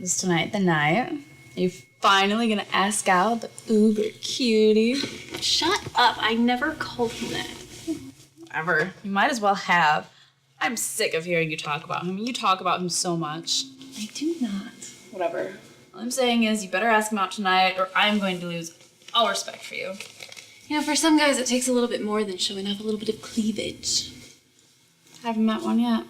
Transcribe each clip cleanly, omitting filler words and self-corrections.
Is tonight the night? Are you finally gonna ask out the uber cutie? Shut up. I never called him that. Whatever. You might as well have. I'm sick of hearing you talk about him. You talk about him so much. I do not. Whatever. All I'm saying is you better ask him out tonight or I'm going to lose all respect for you. You know, for some guys it takes a little bit more than showing off a little bit of cleavage. I haven't met one yet.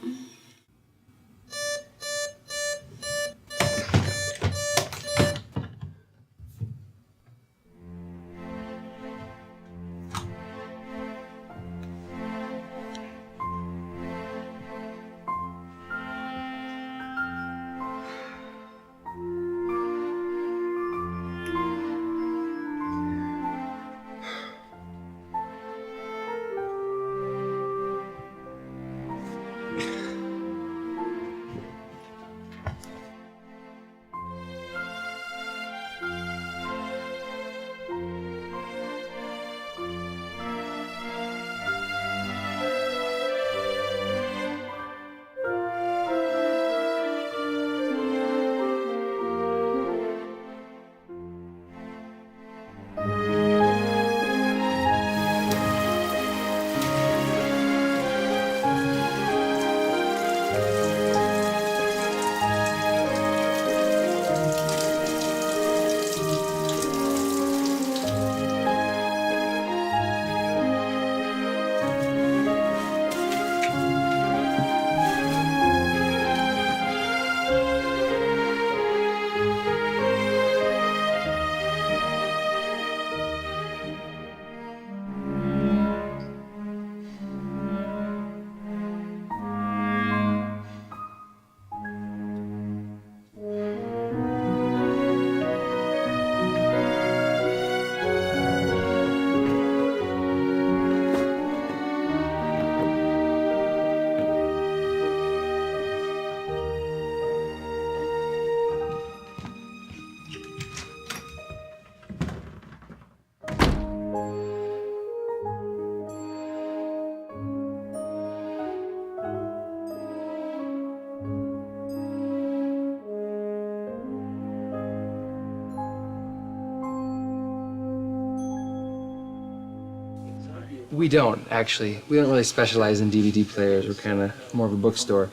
We don't, actually. We don't really specialize in DVD players. We're kind of more of a bookstore.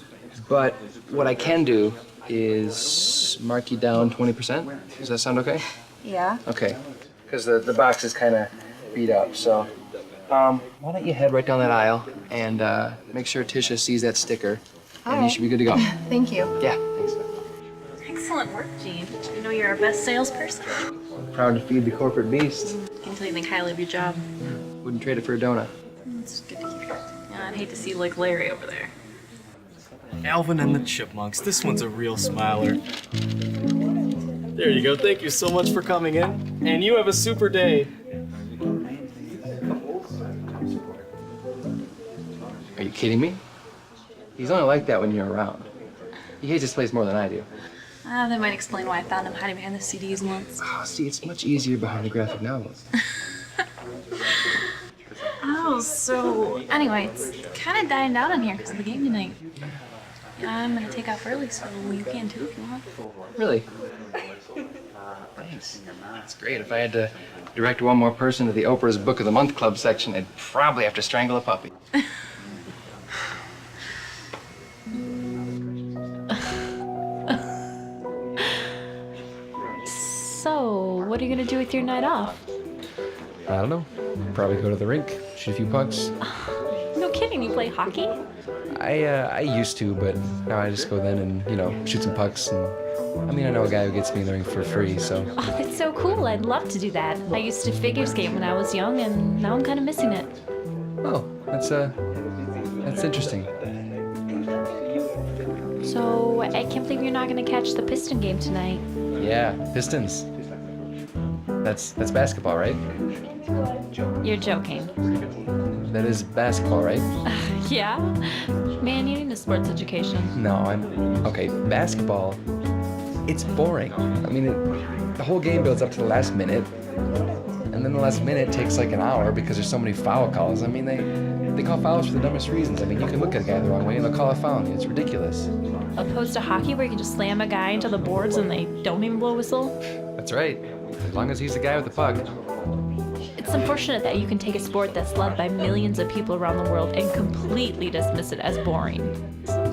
But what I can do is mark you down 20%. Does that sound okay? Yeah. Okay. Because the box is kind of beat up, so why don't you head right down that aisle and make sure Tisha sees that sticker, and you should be good to go. Thank you. Yeah, thanks. Excellent work, Gene. You know you're our best salesperson. Proud to feed the corporate beast. I can tell you think highly of your job. Wouldn't trade it for a donut. It's good to keep track. Yeah, I'd hate to see you like Larry over there. Alvin and the Chipmunks. This one's a real smiler. There you go. Thank you so much for coming in. And you have a super day. Are you kidding me? He's only like that when you're around. He hates this place more than I do. That might explain why I found him hiding behind the CDs once. Oh, see, it's much easier behind the graphic novels. Oh, so anyway, it's kind of dying down in here because of the game tonight. Yeah, I'm gonna take off early, so you can too if you want. Really? Thanks. That's great. If I had to direct one more person to the Oprah's Book of the Month Club section, I'd probably have to strangle a puppy. So, what are you gonna do with your night off? I don't know. Probably go to the rink, shoot a few pucks. No kidding, you play hockey? I used to, but now I just go then and, you know, shoot some pucks. And I mean, I know a guy who gets me in the rink for free, so. Oh, that's so cool. I'd love to do that. I used to figure skate when I was young, and now I'm kind of missing it. Oh, that's interesting. So, I can't believe you're not gonna catch the Piston game tonight. Yeah, Pistons. That's basketball, right? You're joking. That is basketball, right? Yeah? Man, you need a sports education. No, okay, basketball, it's boring. I mean, the whole game builds up to the last minute, and And then the last minute takes like an hour because there's so many foul calls. I mean, they call fouls for the dumbest reasons. I mean, you can look at a guy the wrong way and they'll call a foul on you. It's ridiculous. Opposed to hockey where you can just slam a guy into the boards and they don't even blow a whistle. That's right. As long as he's the guy with the puck. It's unfortunate that you can take a sport that's loved by millions of people around the world and completely dismiss it as boring.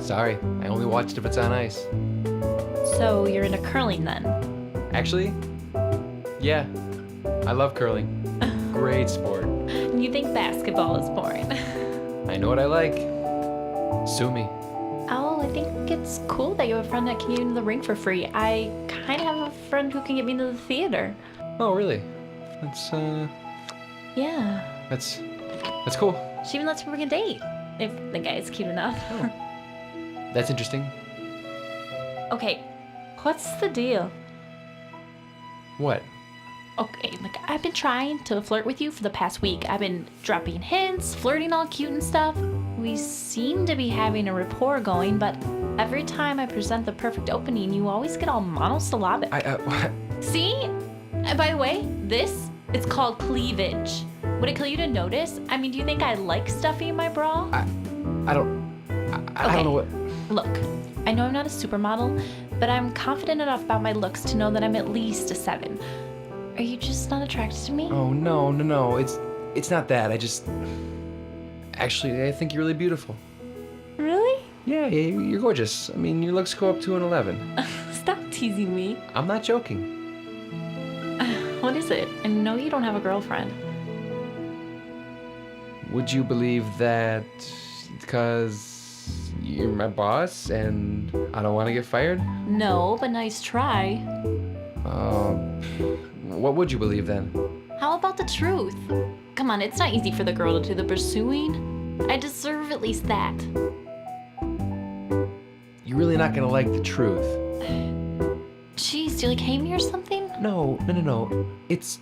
Sorry, I only watch it if it's on ice. So you're into curling then? Actually, yeah, I love curling. Great sport. And you think basketball is boring? I know what I like. Sue me. Oh, I think it's cool that you have a friend that can get you into the rink for free. I kind of have a friend who can get me into the theater. Oh, really? That's Yeah. that's cool. She even lets me bring a date if the guy's cute enough. That's interesting. Okay, what's the deal? What? Okay, look, I've been trying to flirt with you for the past week. I've been dropping hints, flirting all cute and stuff. We seem to be having a rapport going, but every time I present the perfect opening, you always get all monosyllabic. What? See? By the way, it's called cleavage. Would it kill you to notice? I mean, do you think I like stuffing my bra? I don't know what. Look, I know I'm not a supermodel, but I'm confident enough about my looks to know that I'm at least a 7. Are you just not attracted to me? Oh, no. It's not that. Actually, I think you're really beautiful. Really? Yeah, you're gorgeous. I mean, your looks go up to an 11. Stop teasing me. I'm not joking. What is it? I know you don't have a girlfriend. Would you believe that because you're my boss and I don't want to get fired? No, but nice try. What would you believe then? How about the truth? Come on, it's not easy for the girl to do the pursuing. I deserve at least that. You're really not gonna like the truth. Jeez, do you like hate me or something? No. It's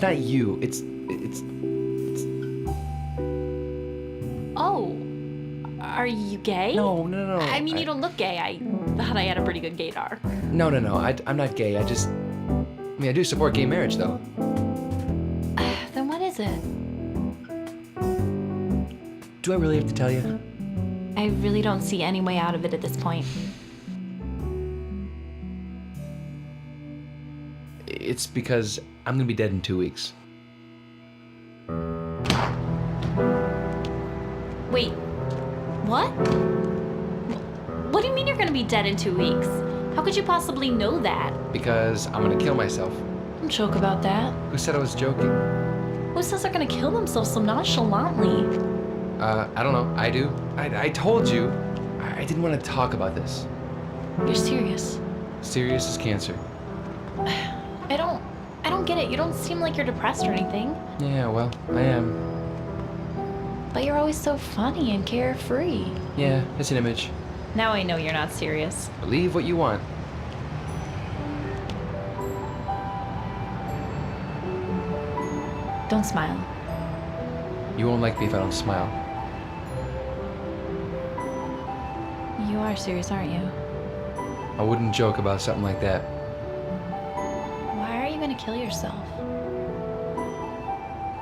not you. It's Oh, are you gay? no. I mean, you don't look gay. I thought I had a pretty good gaydar. No. I'm not gay. I do support gay marriage though. Then what is it? Do I really have to tell you? I really don't see any way out of it at this point. It's because I'm gonna be dead in 2 weeks. Wait, what? What do you mean you're gonna be dead in 2 weeks? How could you possibly know that? Because I'm gonna kill myself. Don't joke about that. Who said I was joking? Who says they're gonna kill themselves so nonchalantly? I don't know. I do. I told you. I didn't want to talk about this. You're serious. Serious as cancer. I don't get it. You don't seem like you're depressed or anything. Yeah, well, I am. But you're always so funny and carefree. Yeah, it's an image. Now I know you're not serious. Believe what you want. Don't smile. You won't like me if I don't smile. You are serious, aren't you? I wouldn't joke about something like that. Why are you gonna kill yourself?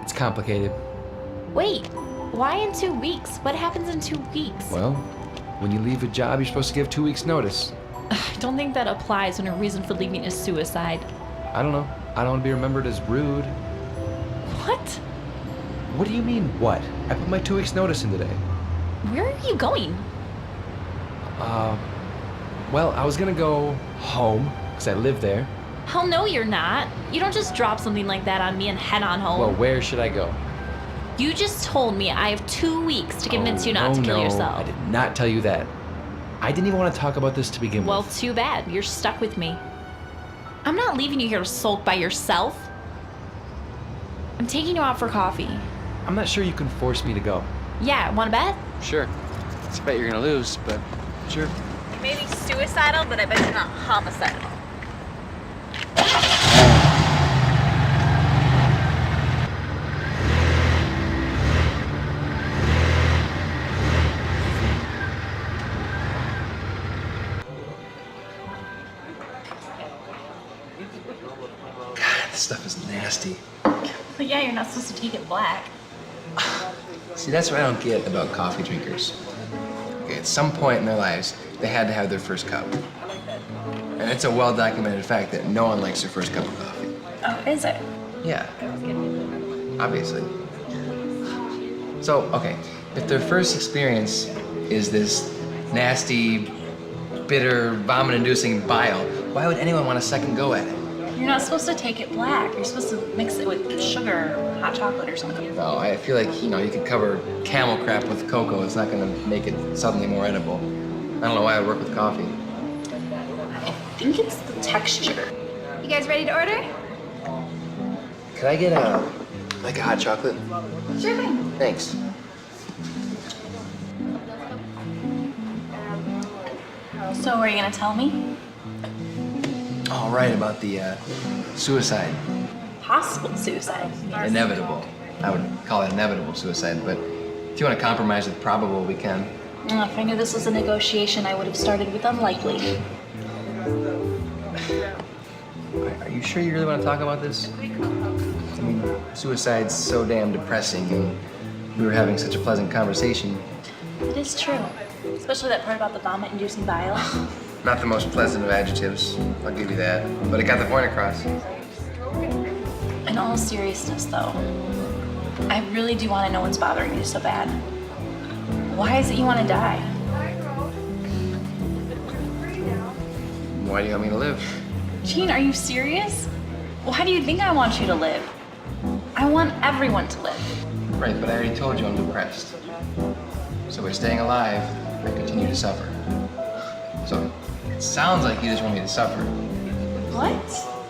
It's complicated. Wait, why in 2 weeks? What happens in 2 weeks? Well, when you leave a job, you're supposed to give 2 weeks' notice. I don't think that applies when a reason for leaving is suicide. I don't know. I don't want to be remembered as rude. What? What do you mean, what? I put my 2 weeks' notice in today. Where are you going? Well, I was gonna go home, because I live there. Hell no, you're not. You don't just drop something like that on me and head on home. Well, where should I go? You just told me I have 2 weeks to convince you not to kill no, yourself. I did not tell you that. I didn't even want to talk about this to begin Well, with. too bad. You're stuck with me. I'm not leaving you here to sulk by yourself. I'm taking you out for coffee. I'm not sure you can force me to go. Yeah, wanna bet? Sure. I bet you're gonna lose, but sure. You may be suicidal, but I bet you're not homicidal. This nasty. But yeah, you're not supposed to take it black. See, that's what I don't get about coffee drinkers. Okay, at some point in their lives, they had to have their first cup. And it's a well-documented fact that no one likes their first cup of coffee. Oh, is it? Yeah, obviously. So, okay, if their first experience is this nasty, bitter, vomit-inducing bile, why would anyone want a second go at it? You're not supposed to take it black. You're supposed to mix it with sugar, hot chocolate, or something. No, I feel like, you could cover camel crap with cocoa. It's not gonna make it suddenly more edible. I don't know why I work with coffee. I think it's the texture. You guys ready to order? Could I get a hot chocolate? Sure thing. Thanks. So, are you gonna tell me? All right, about the suicide. Possible suicide. Inevitable. I would call it inevitable suicide, but if you want to compromise with probable, we can. If I knew this was a negotiation, I would have started with unlikely. Are you sure you really want to talk about this? I mean, suicide's so damn depressing, and we were having such a pleasant conversation. It is true. Especially that part about the vomit-inducing bile. Not the most pleasant of adjectives, I'll give you that, but it got the point across. In all seriousness, though, I really do want to know what's bothering you so bad. Why is it you want to die? Why do you want me to live? Gene, are you serious? Why do you think I want you to live? I want everyone to live. Right, but I already told you I'm depressed. So by staying alive, I continue to suffer. So it sounds like you just want me to suffer. What?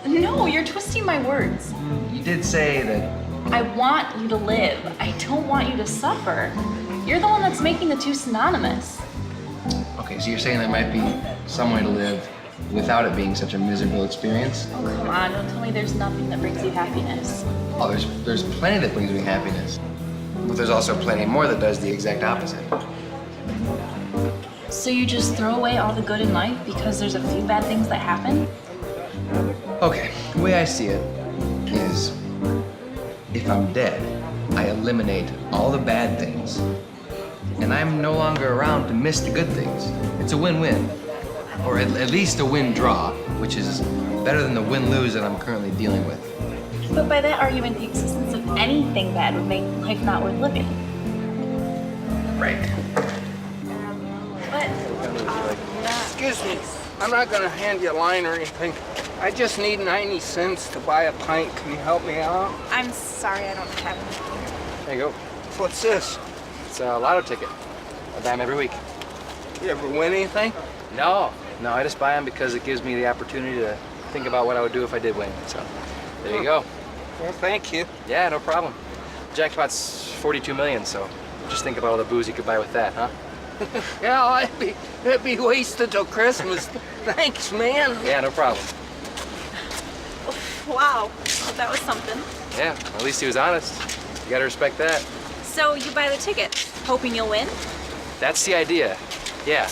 No, you're twisting my words. You did say that. I want you to live. I don't want you to suffer. You're the one that's making the two synonymous. Okay, so you're saying there might be some way to live without it being such a miserable experience? Oh, come on, don't tell me there's nothing that brings you happiness. Oh, there's plenty that brings me happiness. But there's also plenty more that does the exact opposite. So you just throw away all the good in life because there's a few bad things that happen? Okay, the way I see it is if I'm dead, I eliminate all the bad things, and I'm no longer around to miss the good things. It's a win-win, or at least a win-draw, which is better than the win-lose that I'm currently dealing with. But by that argument, the existence of anything bad would make life not worth living. Right. Excuse me, I'm not gonna hand you a line or anything. I just need 90 cents to buy a pint. Can you help me out? I'm sorry, I don't have any. There you go. What's this? It's a lotto ticket. I buy them every week. You ever win anything? No, I just buy them because it gives me the opportunity to think about what I would do if I did win. So, there you go. Well, thank you. Yeah, no problem. Jackpot's 42 million, so just think about all the booze you could buy with that, huh? Yeah, it'd be wasted till Christmas. Thanks, man. Yeah, no problem. Wow, well, that was something. Yeah, at least he was honest. You gotta respect that. So you buy the ticket, hoping you'll win? That's the idea. Yeah.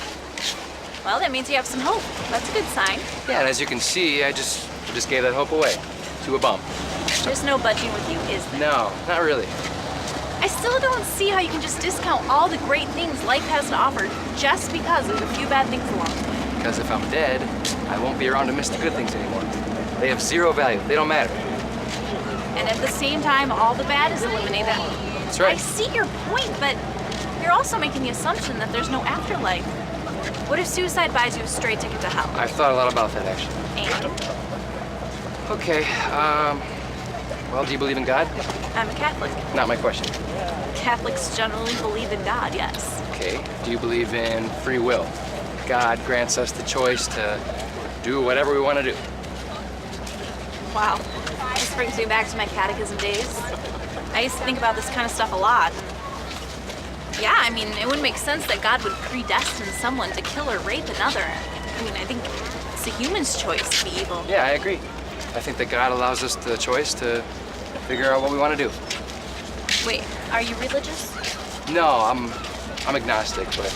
Well, that means you have some hope. That's a good sign. Yeah, and as you can see, I just gave that hope away to a bum. There's no budging with you, is there? No, not really. I still don't see how you can just discount all the great things life has to offer just because there's a few bad things along the way. Because if I'm dead, I won't be around to miss the good things anymore. They have zero value. They don't matter. And at the same time, all the bad is eliminated. That's right. I see your point, but you're also making the assumption that there's no afterlife. What if suicide buys you a straight ticket to hell? I've thought a lot about that, actually. And Okay, well, do you believe in God? I'm a Catholic. Not my question. Catholics generally believe in God, yes. Okay, do you believe in free will? God grants us the choice to do whatever we want to do. Wow. This brings me back to my catechism days. I used to think about this kind of stuff a lot. Yeah, I mean, it would make sense that God would predestine someone to kill or rape another. I mean, I think it's a human's choice to be evil. Yeah, I agree. I think that God allows us the choice to figure out what we want to do. Wait, are you religious? No, I'm agnostic, but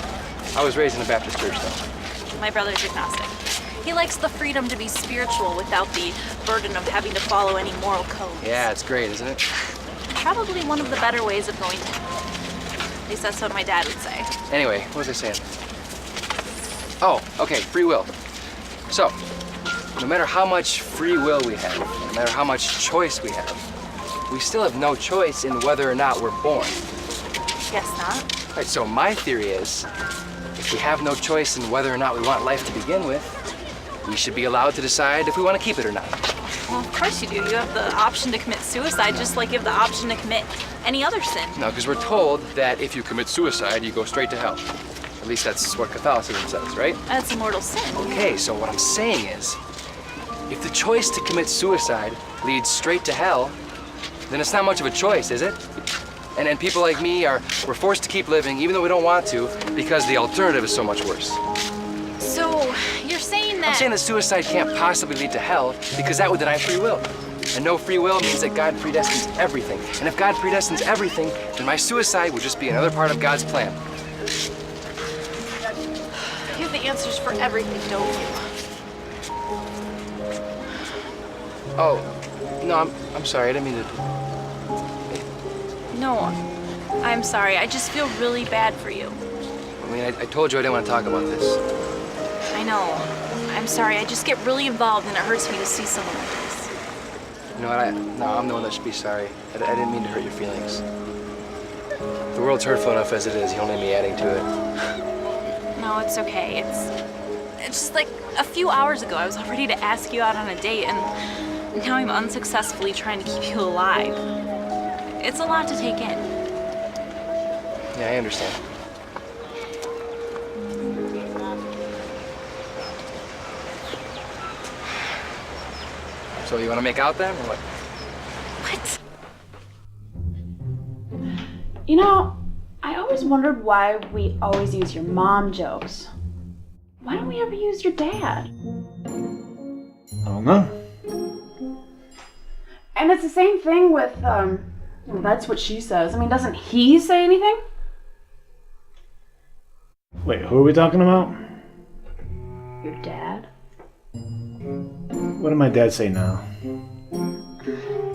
I was raised in a Baptist church, though. My brother's agnostic. He likes the freedom to be spiritual without the burden of having to follow any moral codes. Yeah, it's great, isn't it? Probably one of the better ways of going to hell. At least that's what my dad would say. Anyway, what was I saying? Oh, okay, free will. So, no matter how much free will we have, no matter how much choice we have, we still have no choice in whether or not we're born. Guess not. Right, so my theory is, if we have no choice in whether or not we want life to begin with, we should be allowed to decide if we want to keep it or not. Well, of course you do. You have the option to commit suicide just like you have the option to commit any other sin. No, because we're told that if you commit suicide, you go straight to hell. At least that's what Catholicism says, right? That's a mortal sin. Okay, so what I'm saying is, if the choice to commit suicide leads straight to hell, then it's not much of a choice, is it? And people like me we're forced to keep living even though we don't want to because the alternative is so much worse. So, you're saying that... I'm saying that suicide can't possibly lead to hell because that would deny free will. And no free will means that God predestines everything. And if God predestines everything, then my suicide would just be another part of God's plan. You have the answers for everything, don't you? Oh, no, I'm sorry, I didn't mean to... No, I'm sorry. I just feel really bad for you. I mean, I told you I didn't want to talk about this. I know. I'm sorry. I just get really involved and it hurts me to see someone like this. You know what, no, I'm the one that should be sorry. I didn't mean to hurt your feelings. The world's hurtful enough as it is, you don't need me adding to it. No, it's okay. It's just like a few hours ago I was all ready to ask you out on a date and now I'm unsuccessfully trying to keep you alive. It's a lot to take in. Yeah, I understand. So you want to make out then, or what? What? You know, I always wondered why we always use your mom jokes. Why don't we ever use your dad? I don't know. And it's the same thing with, well, that's what she says. I mean, doesn't he say anything? Wait, who are we talking about? Your dad? What did my dad say now?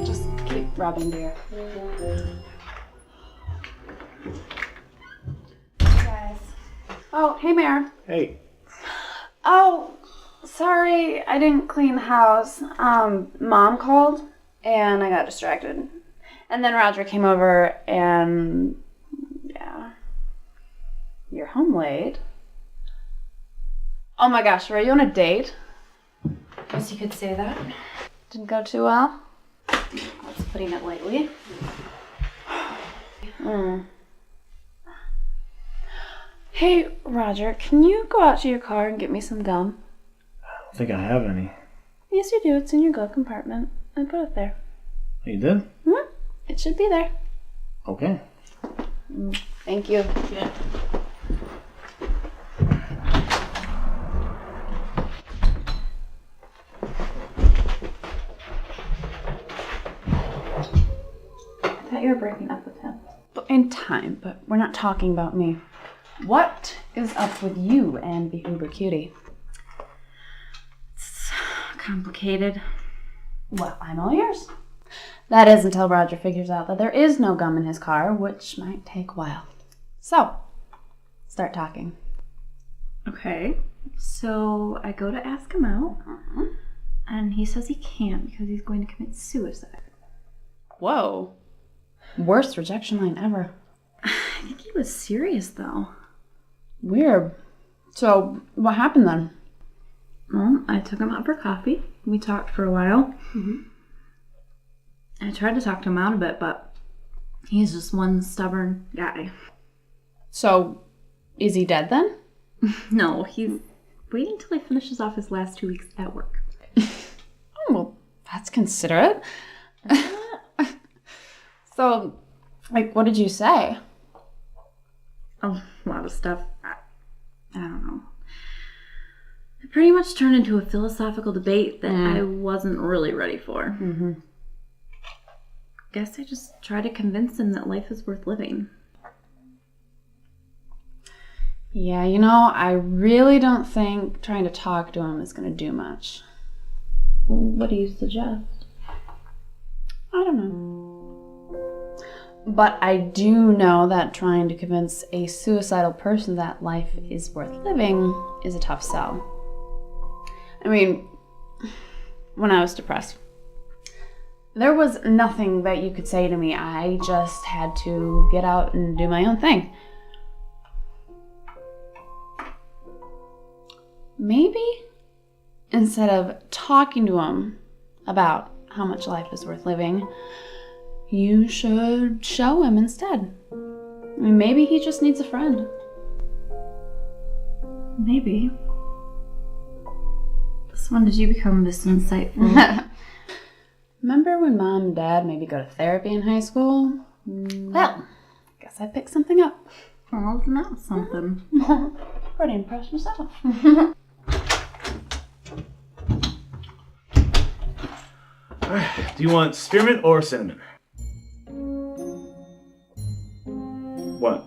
Just keep rubbing, dear. Guys. Oh, hey, Mare. Hey. Oh, sorry, I didn't clean the house. Mom called, and I got distracted. And then Roger came over, and yeah. You're home late. Oh my gosh, were you on a date? Guess you could say that. Didn't go too well? That's putting it lightly. Hey, Roger, can you go out to your car and get me some gum? I don't think I have any. Yes, you do. It's in your glove compartment. I put it there. You did? Mm-hmm. It should be there. Okay. Thank you. Yeah. I thought you were breaking up with him. In time, but we're not talking about me. What is up with you and the Uber cutie? It's complicated. Well, I'm all yours. That is until Roger figures out that there is no gum in his car, which might take a while. So, start talking. Okay, so I go to ask him out, and he says he can't because he's going to commit suicide. Whoa. Worst rejection line ever. I think he was serious, though. Weird. So, what happened then? Well, I took him out for coffee. We talked for a while. I tried to talk to him out a bit, but he's just one stubborn guy. So, is he dead then? No, he's waiting till he finishes off his last 2 weeks at work. Oh, well, that's considerate. So, like, what did you say? A lot of stuff. I don't know. It pretty much turned into a philosophical debate that I wasn't really ready for. Guess I just tried to convince him that life is worth living. Yeah, you know, I really don't think trying to talk to him is going to do much. What do you suggest? I don't know. But I do know that trying to convince a suicidal person that life is worth living is a tough sell. I mean, when I was depressed, there was nothing that you could say to me. I just had to get out and do my own thing. Maybe instead of talking to him about how much life is worth living, you should show him instead. I mean, maybe he just needs a friend. Maybe. So when did you become this insightful? Remember when Mom and Dad made me go to therapy in high school? Well, guess I picked something up. Oh, isn't that something? Pretty impressed myself. Do you want spearmint or cinnamon? What?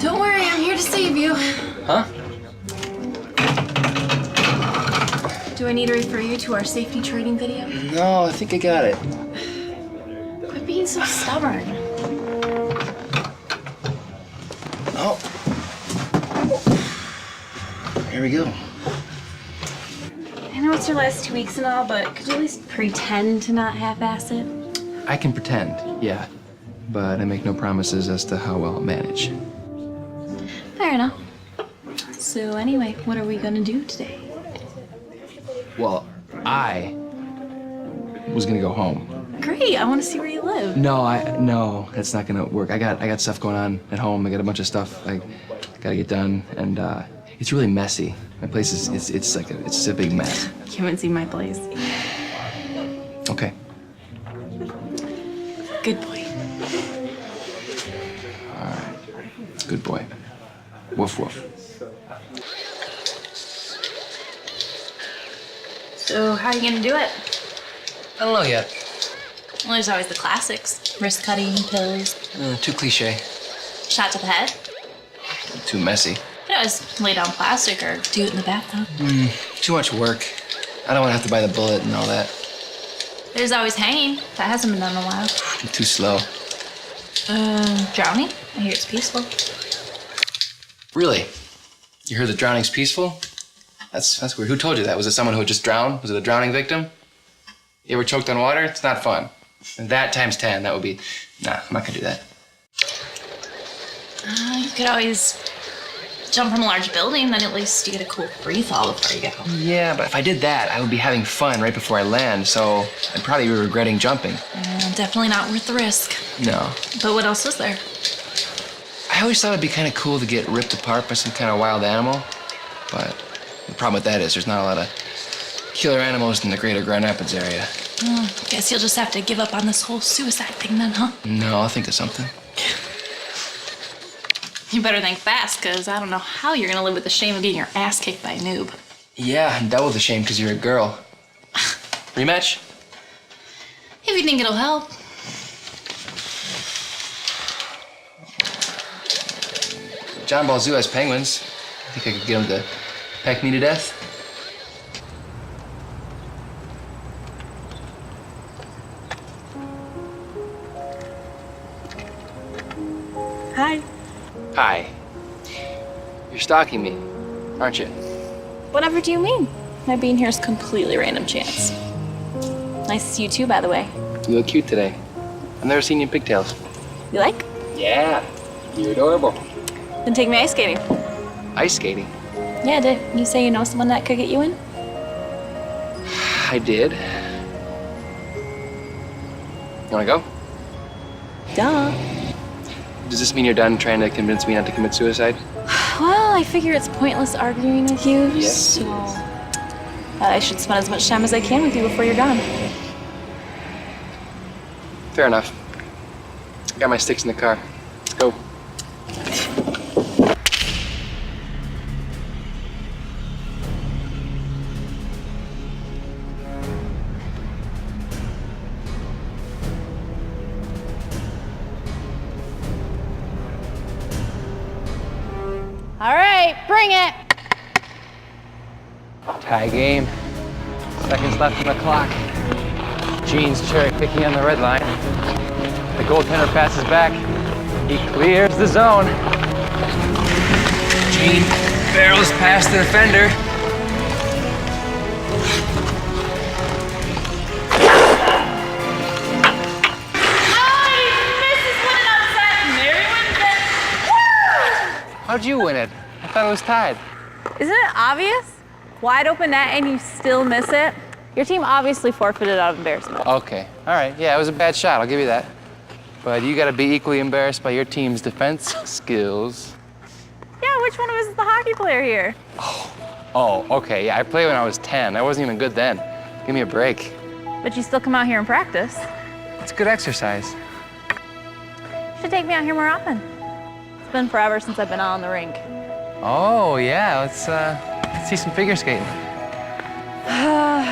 Don't worry, I'm here to save you. Huh? Do I need to refer you to our safety training video? No, I think I got it. Quit being so stubborn. Oh. Here we go. I know it's your last 2 weeks and all, but could you at least pretend to not half-ass it? I can pretend, yeah. But I make no promises as to how well I'll manage. Fair enough. So anyway, what are we gonna do today? Well, I was gonna go home. Great, I want to see where you live. No, that's not gonna work. I got stuff going on at home. I got a bunch of stuff I gotta get done, and it's really messy. My place is it's a big mess. You haven't seen my place. Okay. Good boy. All right. Good boy. Woof woof. So how are you gonna do it? I don't know yet. Well, there's always the classics. Wrist cutting, pills, Too cliche. shot to the head. Too messy. You can always lay down plastic or do it in the bathtub. Too much work. I don't want to have to buy the bullet and all that. There's always hanging. That hasn't been done in a while. I'm too slow. Drowning? I hear it's peaceful. Really? You heard that drowning's peaceful? That's weird. Who told you that? Was it someone who had just drowned? Was it a drowning victim? You ever choked on water? It's not fun. And that times 10, that would be... Nah, I'm not gonna do that. You could always jump from a large building, then at least you get a cool free fall before you go. Yeah, but if I did that, I would be having fun right before I land, so I'd probably be regretting jumping. Definitely not worth the risk. No. But what else was there? I always thought it'd be kind of cool to get ripped apart by some kind of wild animal, but the problem with that is there's not a lot of killer animals in the greater Grand Rapids area. Guess you'll just have to give up on this whole suicide thing then, huh? No, I'll think of something. You better think fast, because I don't know how you're gonna live with the shame of getting your ass kicked by a noob. Yeah, and double the shame because you're a girl. Rematch? If you think it'll help. John Ball Zoo has penguins. I think I could get them to peck me to death. Hi. Hi. You're stalking me, aren't you? Whatever do you mean? My being here is completely random chance. Nice to see you too, by the way. You look cute today. I've never seen you in pigtails. You like? Yeah, you're adorable. Then take me ice skating. Ice skating? Yeah, did you say you know someone that could get you in? I did. You wanna go? Duh. Does this mean you're done trying to convince me not to commit suicide? Well, I figure it's pointless arguing with you, Yes, so it is. I should spend as much time as I can with you before you're gone. Fair enough. Got my sticks in the car. Let's go. right, bring it. Tie game. Seconds left on the clock. Gene's cherry picking on the red line. The goaltender passes back. He clears the zone. Gene barrels past the defender. How'd you win it? I thought it was tied. Isn't it obvious? Wide open net and you still miss it? Your team obviously forfeited out of embarrassment. Okay, all right. Yeah, it was a bad shot, I'll give you that. But you gotta be equally embarrassed by your team's defense skills. Yeah, which one of us is the hockey player here? Oh, okay, yeah, I played when I was 10. I wasn't even good then. Give me a break. But you still come out here and practice. It's good exercise. You should take me out here more often. It's been forever since I've been out on the rink. Oh, yeah, let's see some figure skating.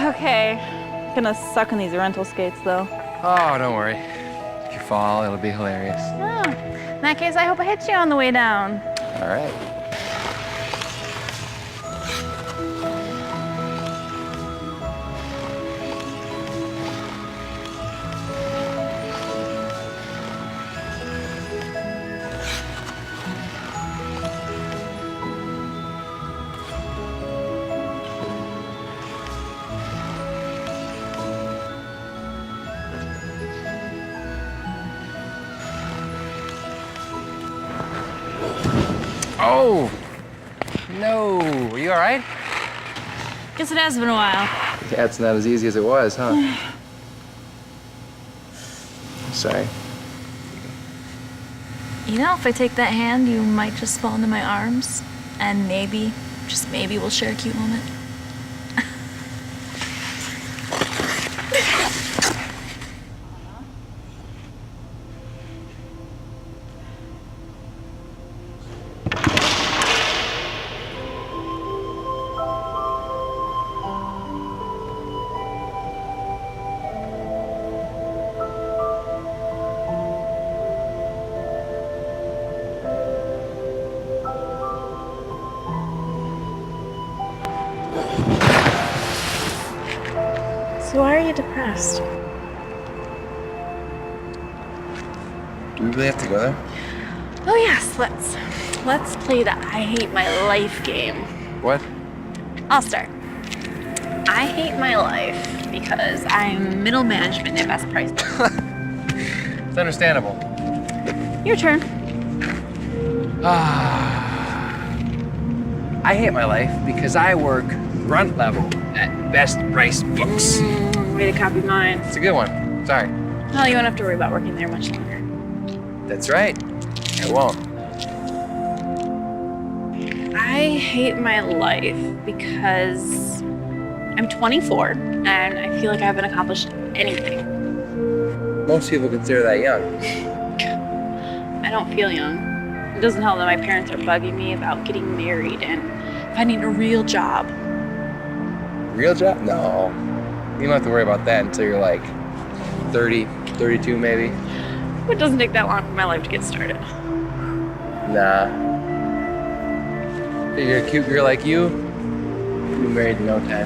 Okay. Gonna suck on these rental skates though. Oh, don't worry. If you fall, it'll be hilarious. Oh, in that case, I hope I hit you on the way down. All right. Oh, no. Are you all right? Guess it has been a while. Yeah, it's not as easy as it was, huh? Sorry. You know, if I take that hand, you might just fall into my arms. And maybe, just maybe, we'll share a cute moment. So why are you depressed? Do we really have to go there? Oh yes, let's play the I hate my life game. What? I'll start. I hate my life because I'm middle management at Best Price. It's understandable. Your turn. I hate my life because I work grunt level at Best Price Books. Way to copy mine. It's a good one. Sorry. Well, you won't have to worry about working there much longer. That's right. I won't. I hate my life because I'm 24 and I feel like I haven't accomplished anything. Most people consider that young. I don't feel young. It doesn't help that my parents are bugging me about getting married and finding a real job. Real job? No. You don't have to worry about that until you're like 30, 32 maybe. It doesn't take that long for my life to get started. Nah. Figure a cute girl like you, you'll be married in no time.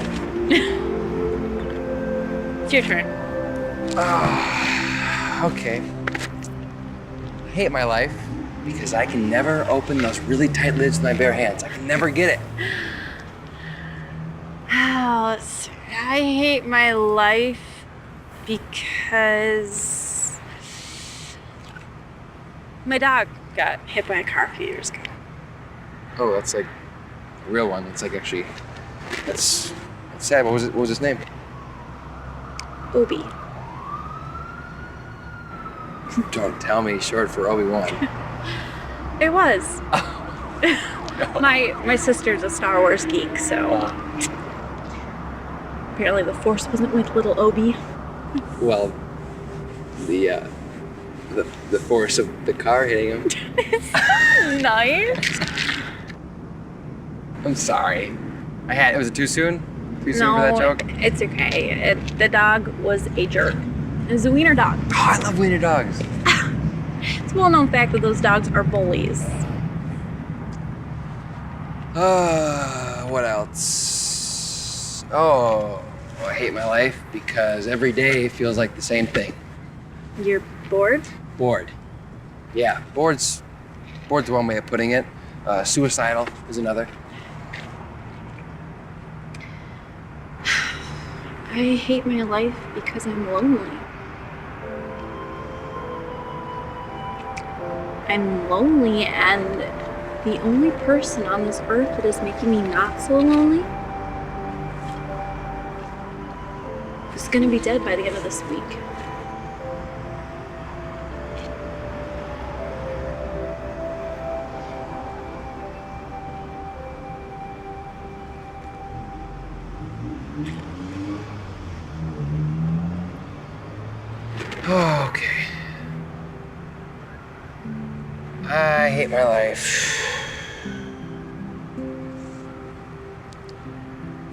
It's your turn. Okay. I hate my life because I can never open those really tight lids with my bare hands. I can never get it. Let's see. I hate my life because my dog got hit by a car a few years ago. Oh, that's like a real one. It's like actually, that's sad. What was his name? Obi. Don't tell me, short for Obi-Wan. It was. My sister's a Star Wars geek, so apparently the Force wasn't with little Obi. Well, the force of the car hitting him. Nice. I'm sorry. Was it too soon? Too soon for that joke? It's okay. The dog was a jerk. It was a wiener dog. Oh, I love wiener dogs. It's a well-known fact that those dogs are bullies. What else? Oh, I hate my life because every day feels like the same thing. You're bored? Bored. Yeah, bored's one way of putting it. Suicidal is another. I hate my life because I'm lonely. I'm lonely, and the only person on this earth that is making me not so lonely is gonna be dead by the end of this week. Oh, okay. I hate my life.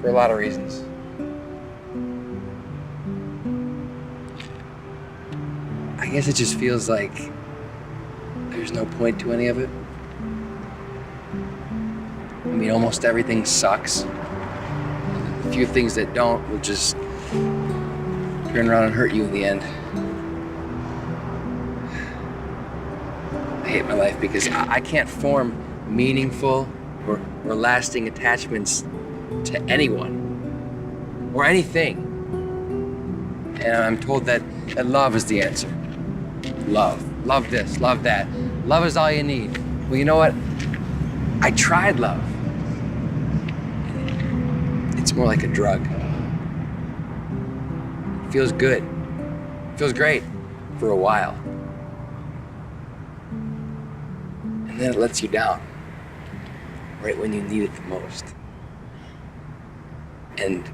For a lot of reasons. I guess it just feels like there's no point to any of it. I mean, almost everything sucks. The few things that don't will just turn around and hurt you in the end. I hate my life because I can't form meaningful or lasting attachments to anyone or anything. And I'm told that love is the answer. Love. Love this, love that. Love is all you need. Well, you know what? I tried love. It's more like a drug. It feels good. It feels great for a while. And then it lets you down, right when you need it the most. And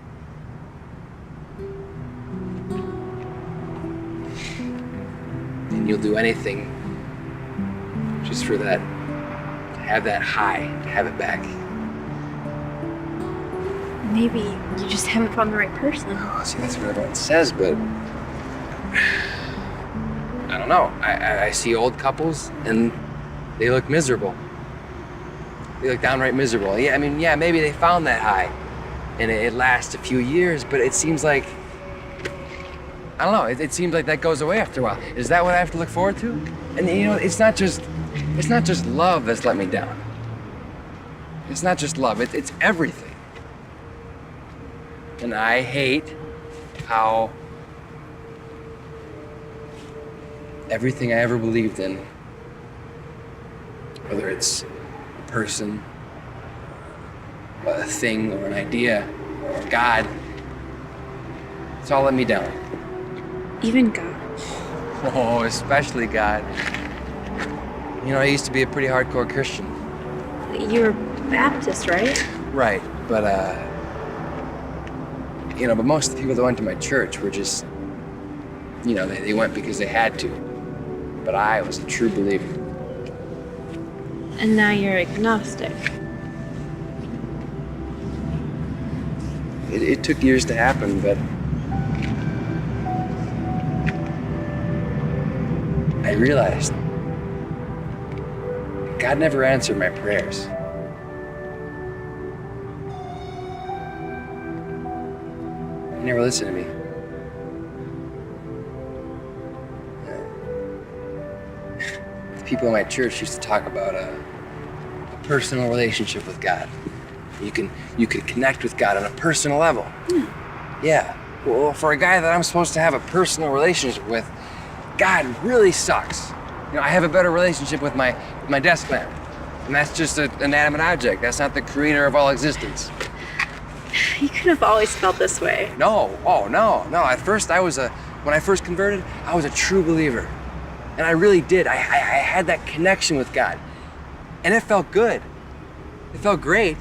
you'll do anything just for that, to have that high, to have it back. Maybe you just haven't found the right person. Oh, see, that's what everyone says, but I don't know. I see old couples and they look miserable. They look downright miserable. Yeah, I mean, yeah, maybe they found that high and it lasts a few years, but it seems like, I don't know, it seems like that goes away after a while. Is that what I have to look forward to? And you know, it's not just love that's let me down. It's not just love, it's everything. And I hate how everything I ever believed in, whether it's a person, a thing, or an idea, or God, it's all let me down. Even God. Oh, especially God. You know, I used to be a pretty hardcore Christian. You're Baptist, right? Right, but you know, but most of the people that went to my church were just, you know, they went because they had to. But I was a true believer. And now you're agnostic. It took years to happen, but I realized God never answered my prayers. He never listened to me. The people in my church used to talk about a personal relationship with God. You could connect with God on a personal level. Yeah. Well, for a guy that I'm supposed to have a personal relationship with, God really sucks. You know, I have a better relationship with my desk lamp, and that's just an inanimate object. That's not the creator of all existence. You could have always felt this way. No, oh no. At first when I first converted, I was a true believer. And I really did. I had that connection with God. And it felt good. It felt great.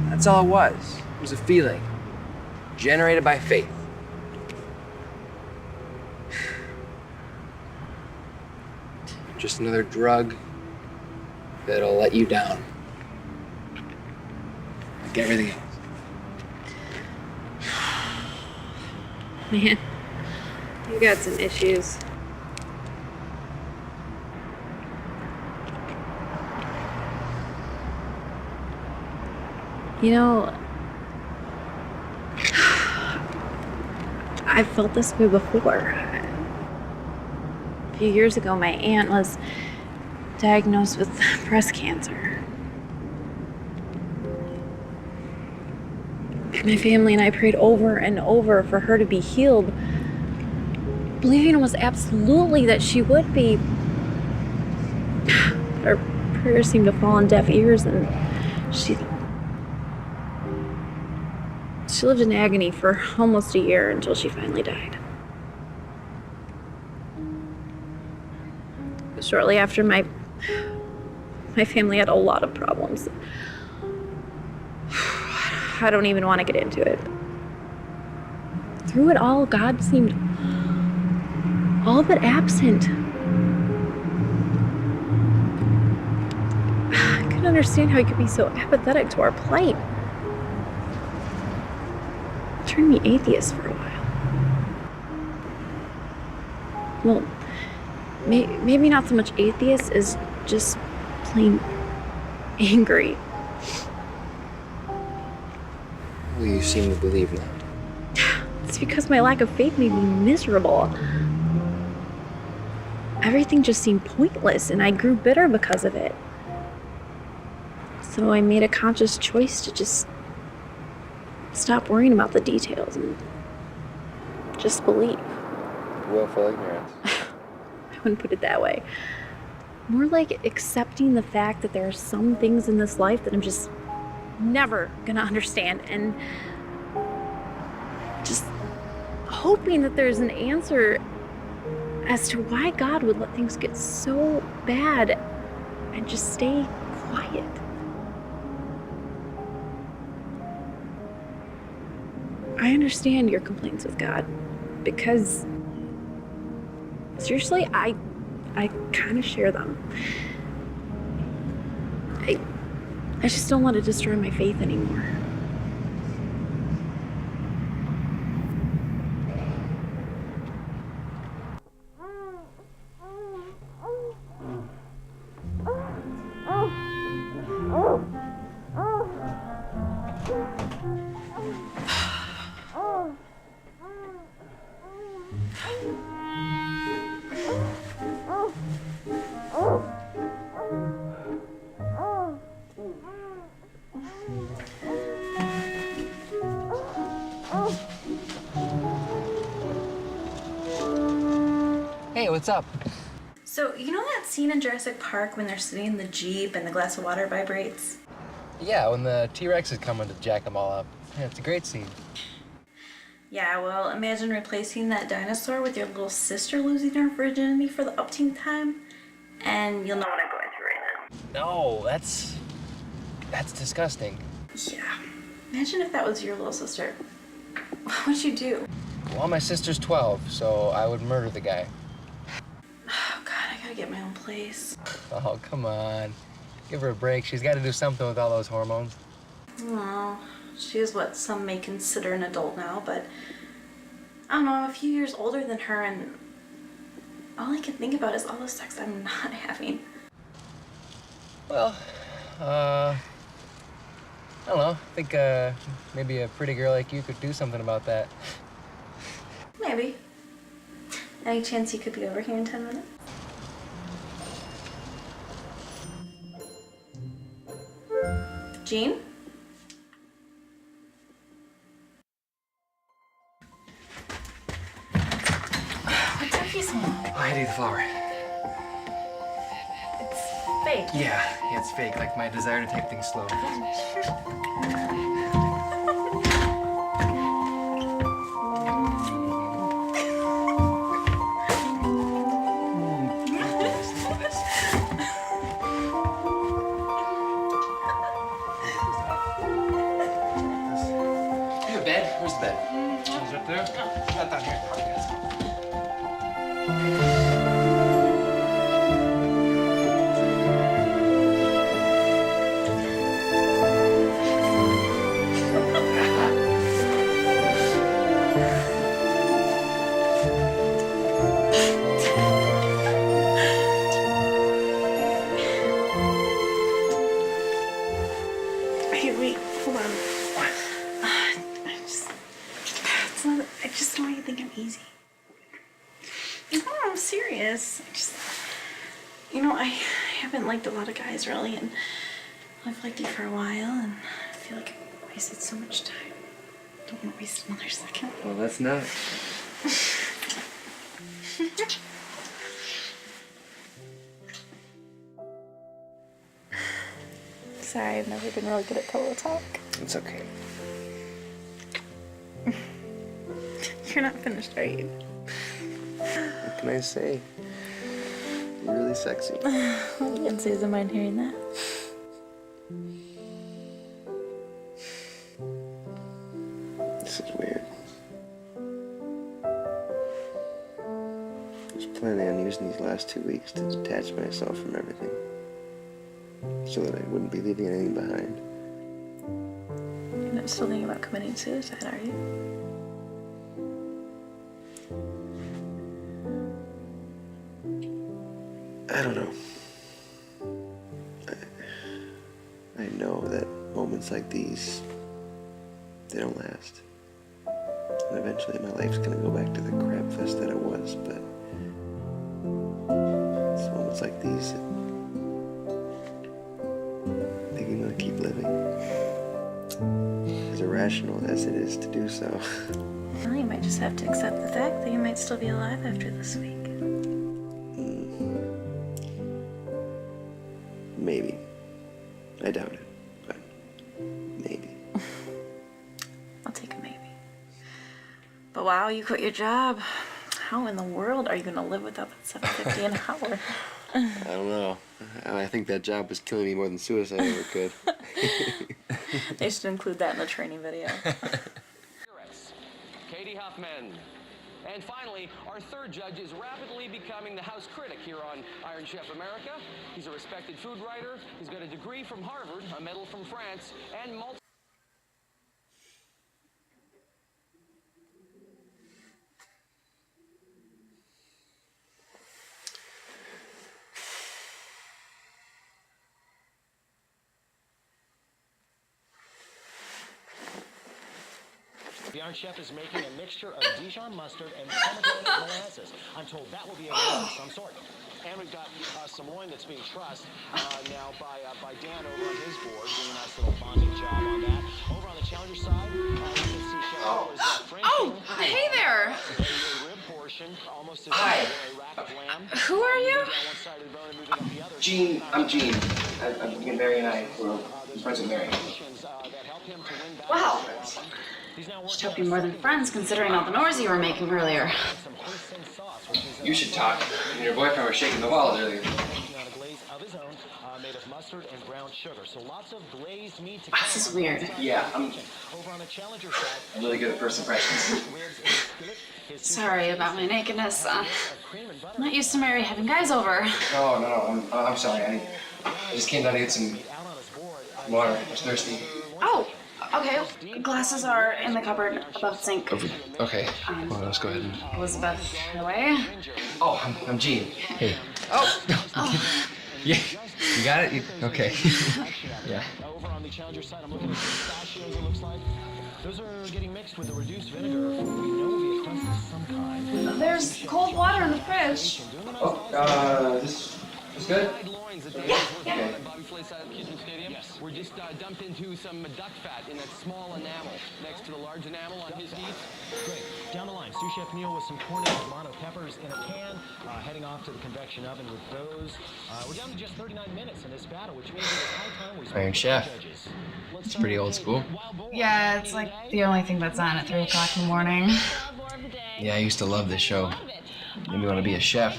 That's all it was. It was a feeling generated by faith. Just another drug that'll let you down. Like everything else. Man, you got some issues. You know, I've felt this way before. A few years ago, my aunt was diagnosed with breast cancer. My family and I prayed over and over for her to be healed, believing almost absolutely that she would be. Our prayers seemed to fall on deaf ears, and she lived in agony for almost a year until she finally died. Shortly after, my family had a lot of problems. I don't even want to get into it. Through it all, God seemed all but absent. I couldn't understand how he could be so apathetic to our plight. It turned me atheist for a while. Well, maybe not so much atheist as just plain angry. Well, you seem to believe now. It's because my lack of faith made me miserable. Everything just seemed pointless, and I grew bitter because of it. So I made a conscious choice to just stop worrying about the details and just believe. Willful ignorance. I wouldn't put it that way. More like accepting the fact that there are some things in this life that I'm just never gonna understand, and just hoping that there's an answer as to why God would let things get so bad and just stay quiet. I understand your complaints with God, because seriously, I kind of share them. I just don't want to destroy my faith anymore. Hey, what's up? So, you know that scene in Jurassic Park when they're sitting in the Jeep and the glass of water vibrates? Yeah, when the T-Rex is coming to jack them all up. Yeah, it's a great scene. Yeah, well, imagine replacing that dinosaur with your little sister losing her virginity for the upteenth time, and you'll know what I'm going through right No, that's disgusting. now. Yeah. Imagine if that was your little sister. What would you do? Well, my sister's 12, so I would murder the guy. Oh, God, I gotta get my own place. Oh, come on. Give her a break. She's got to do something with all those hormones. Well, she is what some may consider an adult now, but I don't know, I'm a few years older than her, and all I can think about is all the sex I'm not having. Well, I don't know. I think maybe a pretty girl like you could do something about that. Maybe. Any chance you could be over here in 10 minutes? Jean? What took you so long? I had to eat the flower. It's fake. Yeah, it's fake. Like my desire to take things slow. Where's the bed? Is it up there? No, not down here. Okay, let's go. Hey, wait, hold on. easy. No, I'm serious. I haven't liked a lot of guys really, and I've liked you for a while, and I feel like I've wasted so much time. Don't want to waste another second. Well, that's not. Sorry, I've never been really good at pillow talk. It's okay. You're not finished, are you? What can I say? You're really sexy. Yancy doesn't mind hearing that. This is weird. I was planning on using these last 2 weeks to detach myself from everything, so that I wouldn't be leaving anything behind. You're not still thinking about committing suicide, are you? I don't know. I know that moments like these, they don't last. And eventually my life's gonna go back to the crap fest that it was, but it's moments like these that make me want to keep living. As irrational as it is to do so. Well, you might just have to accept the fact that you might still be alive after this week. Maybe. I doubt it, but maybe. I'll take a maybe. But wow, you quit your job. How in the world are you gonna live without that $7.50 an hour? I don't know. I think that job was killing me more than suicide ever could. They should include that in the training video. Katie Huffman. And finally, our third judge is rapidly becoming the house critic here on Iron Chef America. He's a respected food writer. He's got a degree from Harvard, a medal from France, and multiple... The Iron Chef is making a mixture of Dijon mustard and pomegranate molasses. I'm told that will be a meal of some sort. And we've got some loin that's being trussed now by Dan over on his board, doing a nice little bonding job on that. Over on the challenger side, you can see Chef French. Hey there. Rib portion, almost as Hi. a rack of lamb. Who are you? Gene, I'm Gene. I'm Mary and I were friends with Mary. Wow. Should hope you're more than friends, considering all the noise you were making earlier. You should talk. You and your boyfriend were shaking the walls earlier. This is weird. Yeah, I'm really good at first impressions. Sorry about my nakedness. I'm not used to Mary having guys over. No, I'm sorry. I just came down to get some water. I was thirsty. Oh, okay. Glasses are in the cupboard above the sink. Okay. Well, let's go ahead and... Elizabeth, away. Oh, I'm Gene. Hey. Oh. Yeah, you got it? Okay. Yeah. Over on the challenger side, I'm looking at pistachios, it looks like. Those are getting mixed with the reduced vinegar. We know will be a crust of some kind. There's cold water in the fridge. Oh, this is good? Yeah. Bobby Flay's Kitchen Stadium. We're just dumped into some duck fat in that small enamel next to the large enamel on his feet. Great. Down the line, sous chef meal with some corned tomato peppers in a pan, heading off to the convection oven with those. We're down to just 39 minutes in this battle, which means it's high time we Iron Chef. It's pretty old school. Yeah, it's like the only thing that's on at 3 o'clock in the morning. Yeah, I used to love this show. Made me want to be a chef.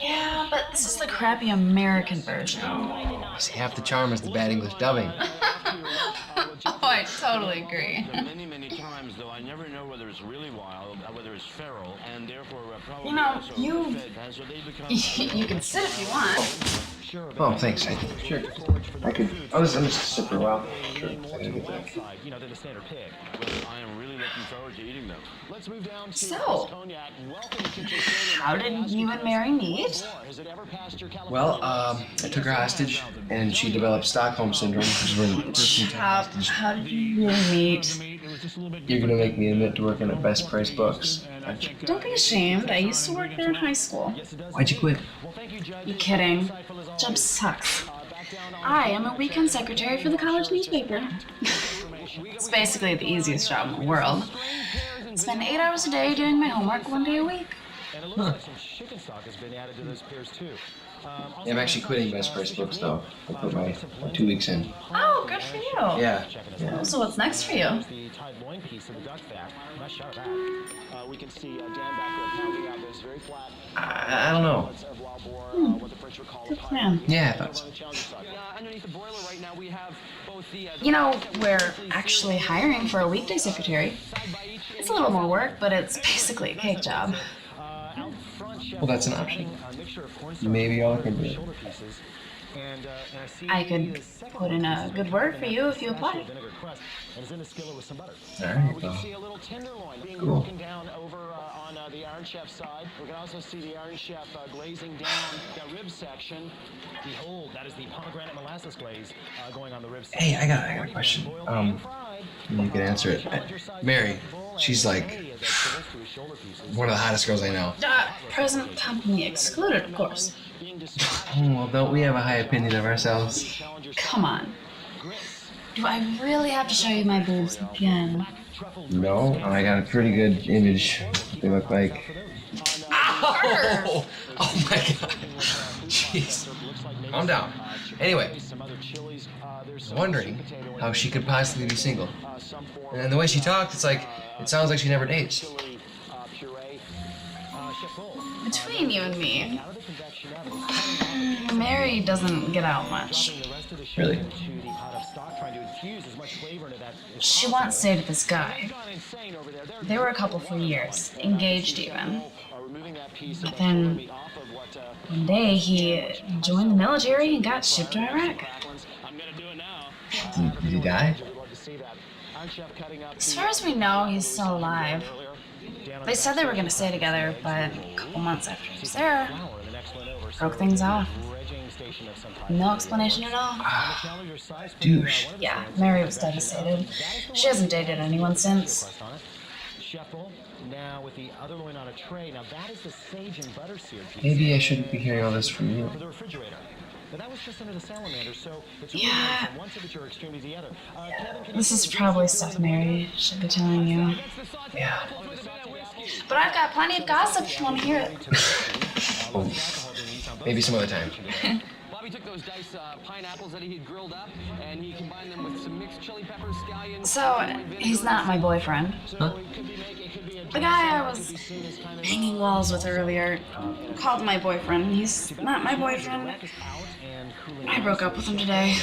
Yeah, but this is the crappy American version. See, half the charm is the bad English dubbing. Oh, I totally agree. Many times, though, I never know whether it's really wild, whether it's feral, and therefore probably You know, also you... fed, and so they become... You can sit if you want. Oh, thanks. Sure. I could... I'm just sit for a while. Sure. I gotta get back. You know, than a standard pig. I am really looking forward to eating them. Let's move down to So, Cognac. Welcome to Kitchen Stadium. how did you and Mary meet? Has it ever passed your Well, I took her hostage, and she developed Stockholm Syndrome, which is when How did you really meet? You're gonna make me admit to working at Best Price Books, aren't you? Don't be ashamed. I used to work there in high school. Why'd you quit? You kidding? Job sucks. I am a weekend secretary for the college newspaper. It's basically the easiest job in the world. Spend 8 hours a day doing my homework 1 day a week. Huh. Yeah, I'm actually quitting Best Price Books though. I put my 2 weeks in. Oh, good for you. Yeah. So what's next for you? I don't know. Good plan. Yeah, I thought so. You know, we're actually hiring for a weekday secretary. It's a little more work, but it's basically a cake job. Well, that's an option. Maybe y'all can do it. I could put in a good word for you if you apply. Alright, well. Cool. The Iron Chef side. We can also see the Iron Chef glazing down the rib section. Behold, that is the pomegranate molasses glaze going on the rib section. Hey, I got a question. You can answer it. Mary, she's like one of the hottest girls I know. Present company excluded, of course. Well, don't we have a high opinion of ourselves? Come on. Do I really have to show you my boobs again? No, I got a pretty good image. They look like... Ow! Oh my god. Jeez. Calm down. Anyway, I'm wondering how she could possibly be single. And the way she talked, it sounds like she never dates. Between you and me, Mary doesn't get out much. Really? She once dated this guy. They were a couple for years, engaged even. But then, one day, he joined the military and got shipped to Iraq. Did he die? As far as we know, he's still alive. They said they were going to stay together, but a couple months after he was there, broke things off. No explanation at all. Douche. Yeah, Mary was devastated. She hasn't dated anyone since. Maybe I shouldn't be hearing all this from you. Yeah. This is probably stuff Mary should be telling you. Yeah. But I've got plenty of gossip if you want to hear it. Oh, maybe some other time. Bobby took those diced pineapples that he had grilled up, and he combined them with some mixed chili peppers, scallions. So, he's not my boyfriend. Huh? The guy I was hanging walls with earlier called my boyfriend. He's not my boyfriend. I broke up with him today.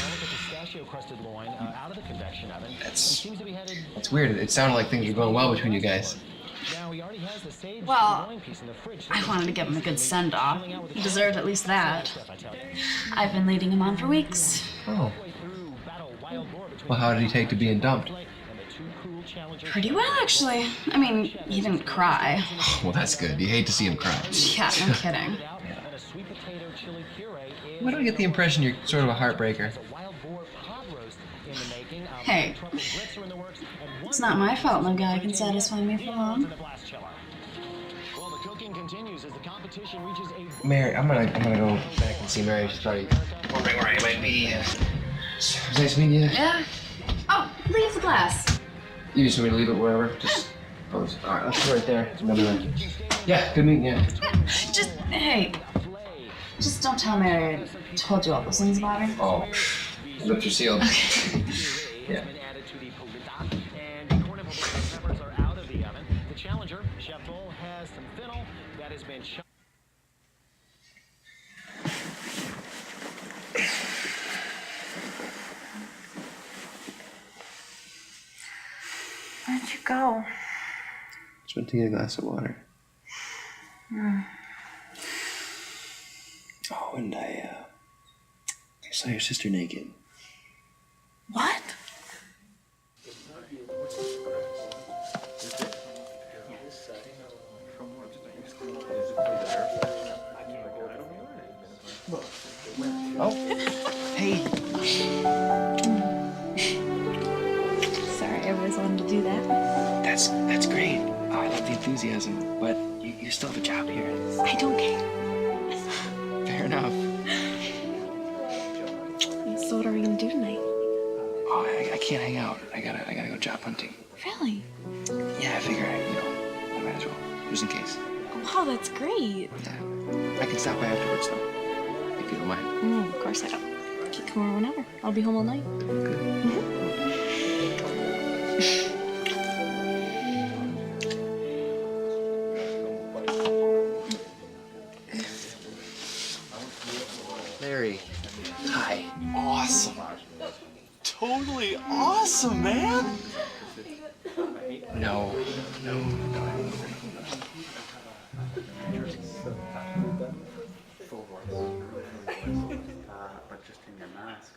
That's weird. It sounded like things were going well between you guys. Well, I wanted to give him a good send-off. He deserved at least that. I've been leading him on for weeks. Oh. Well, how did he take to being dumped? Pretty well, actually. I mean, he didn't cry. Well, that's good. You hate to see him cry. Yeah, no kidding. Why do I get the impression you're sort of a heartbreaker? Hey, it's not my fault no guy can satisfy me for long. Mary, I'm gonna go back and see Mary. She's probably wondering where I might be. Was nice meeting you. Yeah. Oh, leave the glass. You just want me to leave it wherever? Just close. All right, let's go right there. Another one. Yeah, good meeting you. Hey, just don't tell Mary I told you all those things about her. Oh, lips are sealed. Okay. Yeah. Where'd you go? Just went to get a glass of water. Oh, and I saw your sister naked. What? Oh, hey. Sorry, I was on do that. That's great. Oh, I love the enthusiasm, but you still have a job here. I don't care. Fair enough. So what are we gonna do tonight? Oh, I can't hang out. I gotta go job hunting. Really? Yeah, I figure I might as well, just in case. Wow, that's great. I can stop by afterwards though, if you don't mind. No, of course I don't. You can come over whenever. I'll be home all night. Larry, hi. Awesome. Totally awesome, man. No. But just in your mask.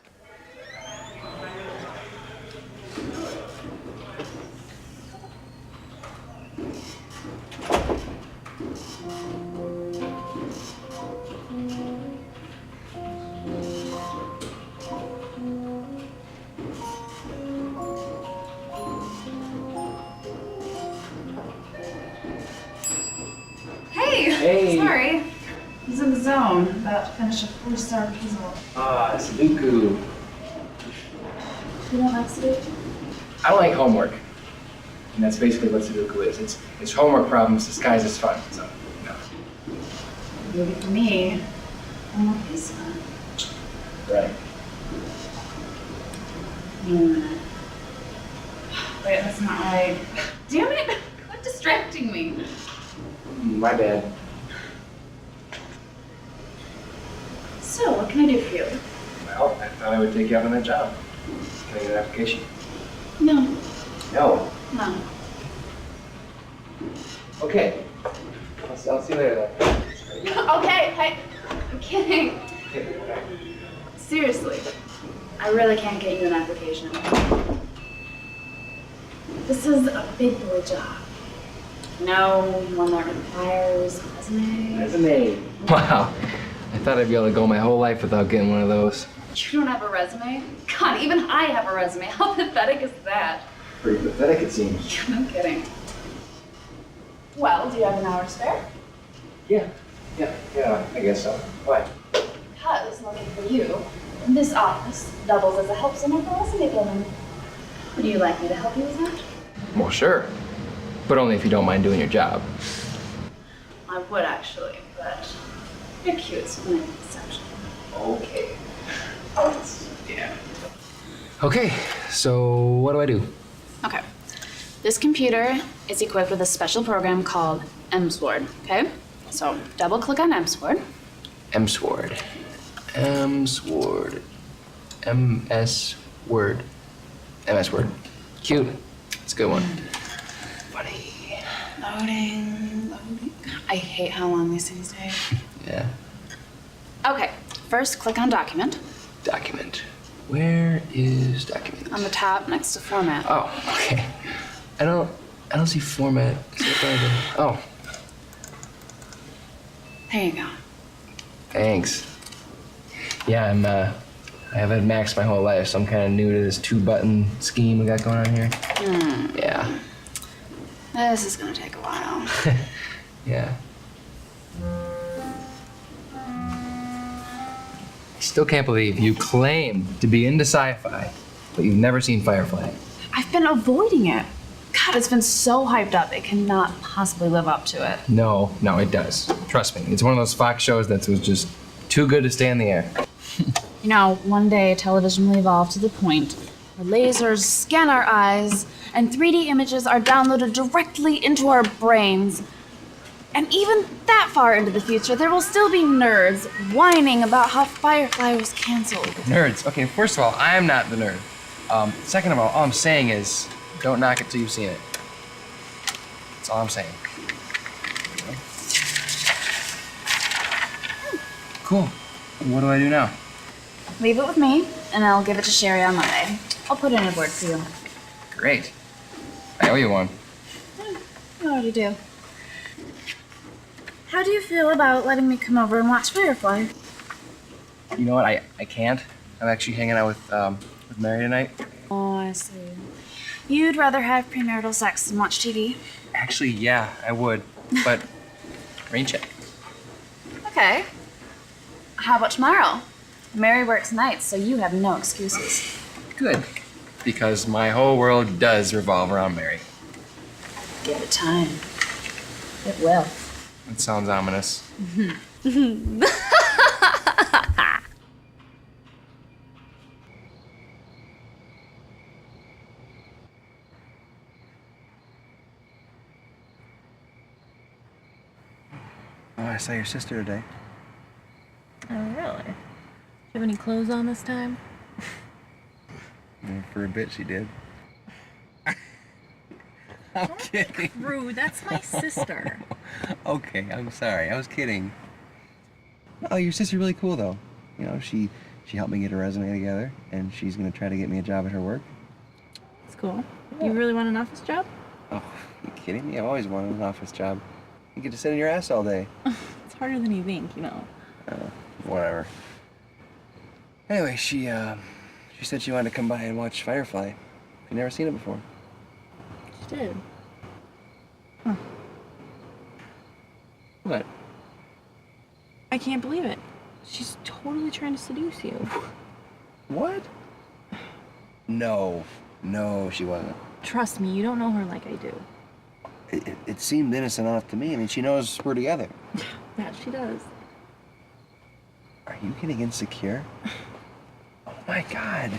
Hey! Sorry. I was in the zone, about to finish a 4-star puzzle. Ah, Sudoku. You don't like Sudoku? I don't like homework. And that's basically what Sudoku is. It's homework problems disguised as fun. So, no. Maybe for me, I want this fun. Right. Wait, that's not right. Damn it! Quit distracting me. My bad. So, what can I do for you? Well, I thought I would take you out on that job. Can I get an application? No. No. No. Okay. I'll see you later then. Okay, hey, I'm kidding. Seriously, I really can't get you an application. This is a big boy job. No, one that requires a resume. Resume. Wow. I thought I'd be able to go my whole life without getting one of those. You don't have a resume? God, even I have a resume. How pathetic is that? Pretty pathetic, it seems. No kidding. Well, do you have an hour spare? Yeah, I guess so. Why? Because looking for you, this office doubles as a help center for resume building. Would you like me to help you with that? Well, sure. But only if you don't mind doing your job. I would actually, but you're cute, so I'm an exception. Okay. Yeah. Okay, so what do I do? Okay. This computer is equipped with a special program called MSword, okay? So double click on MSword. MSword. MS Word. MS Word. Cute. It's a good one. Funny. Loading. I hate how long these things take. Yeah. Okay, first click on Document. Document. Where is Document? On the top next to Format. Oh, okay. I don't see Format. Oh. There you go. Thanks. Yeah, I haven't maxed my whole life, so I'm kind of new to this 2-button scheme we got going on here. Yeah. This is gonna take a while. Yeah. I still can't believe you claim to be into sci-fi, but you've never seen Firefly. I've been avoiding it. God, it's been so hyped up, it cannot possibly live up to it. No, it does. Trust me. It's one of those Fox shows that was just too good to stay in the air. You know, one day television will evolve to the point where lasers scan our eyes and 3D images are downloaded directly into our brains. And even that far into the future, there will still be nerds whining about how Firefly was canceled. Nerds. Okay, first of all, I am not the nerd. Second of all I'm saying is, don't knock it till you've seen it. That's all I'm saying. Cool. What do I do now? Leave it with me, and I'll give it to Sherry on Monday. I'll put in a word for you. Great. I owe you one. I already do. How do you feel about letting me come over and watch Firefly? You know what? I can't. I'm actually hanging out with Mary tonight. Oh, I see. You'd rather have premarital sex than watch TV? Actually, yeah, I would. But rain check. Okay. How about tomorrow? Mary works nights, so you have no excuses. Good. Because my whole world does revolve around Mary. Give it time. It will. It sounds ominous. Oh, I saw your sister today. Oh, really? Do you have any clothes on this time? For a bit, she did. I'm kidding. Rude, that's my sister. Okay, I'm sorry. I was kidding. Oh, your sister's really cool, though. You know, she helped me get a resume together, and she's gonna try to get me a job at her work. That's cool. You really want an office job? Oh, you kidding me? I've always wanted an office job. You get to sit in your ass all day. It's harder than you think, you know. Whatever. Anyway, she said she wanted to come by and watch Firefly. You've never seen it before. She did. What? I can't believe it. She's totally trying to seduce you. What? No, she wasn't. Trust me, you don't know her like I do. It seemed innocent enough to me. I mean, she knows we're together. That she does. Are you getting insecure? Oh my God.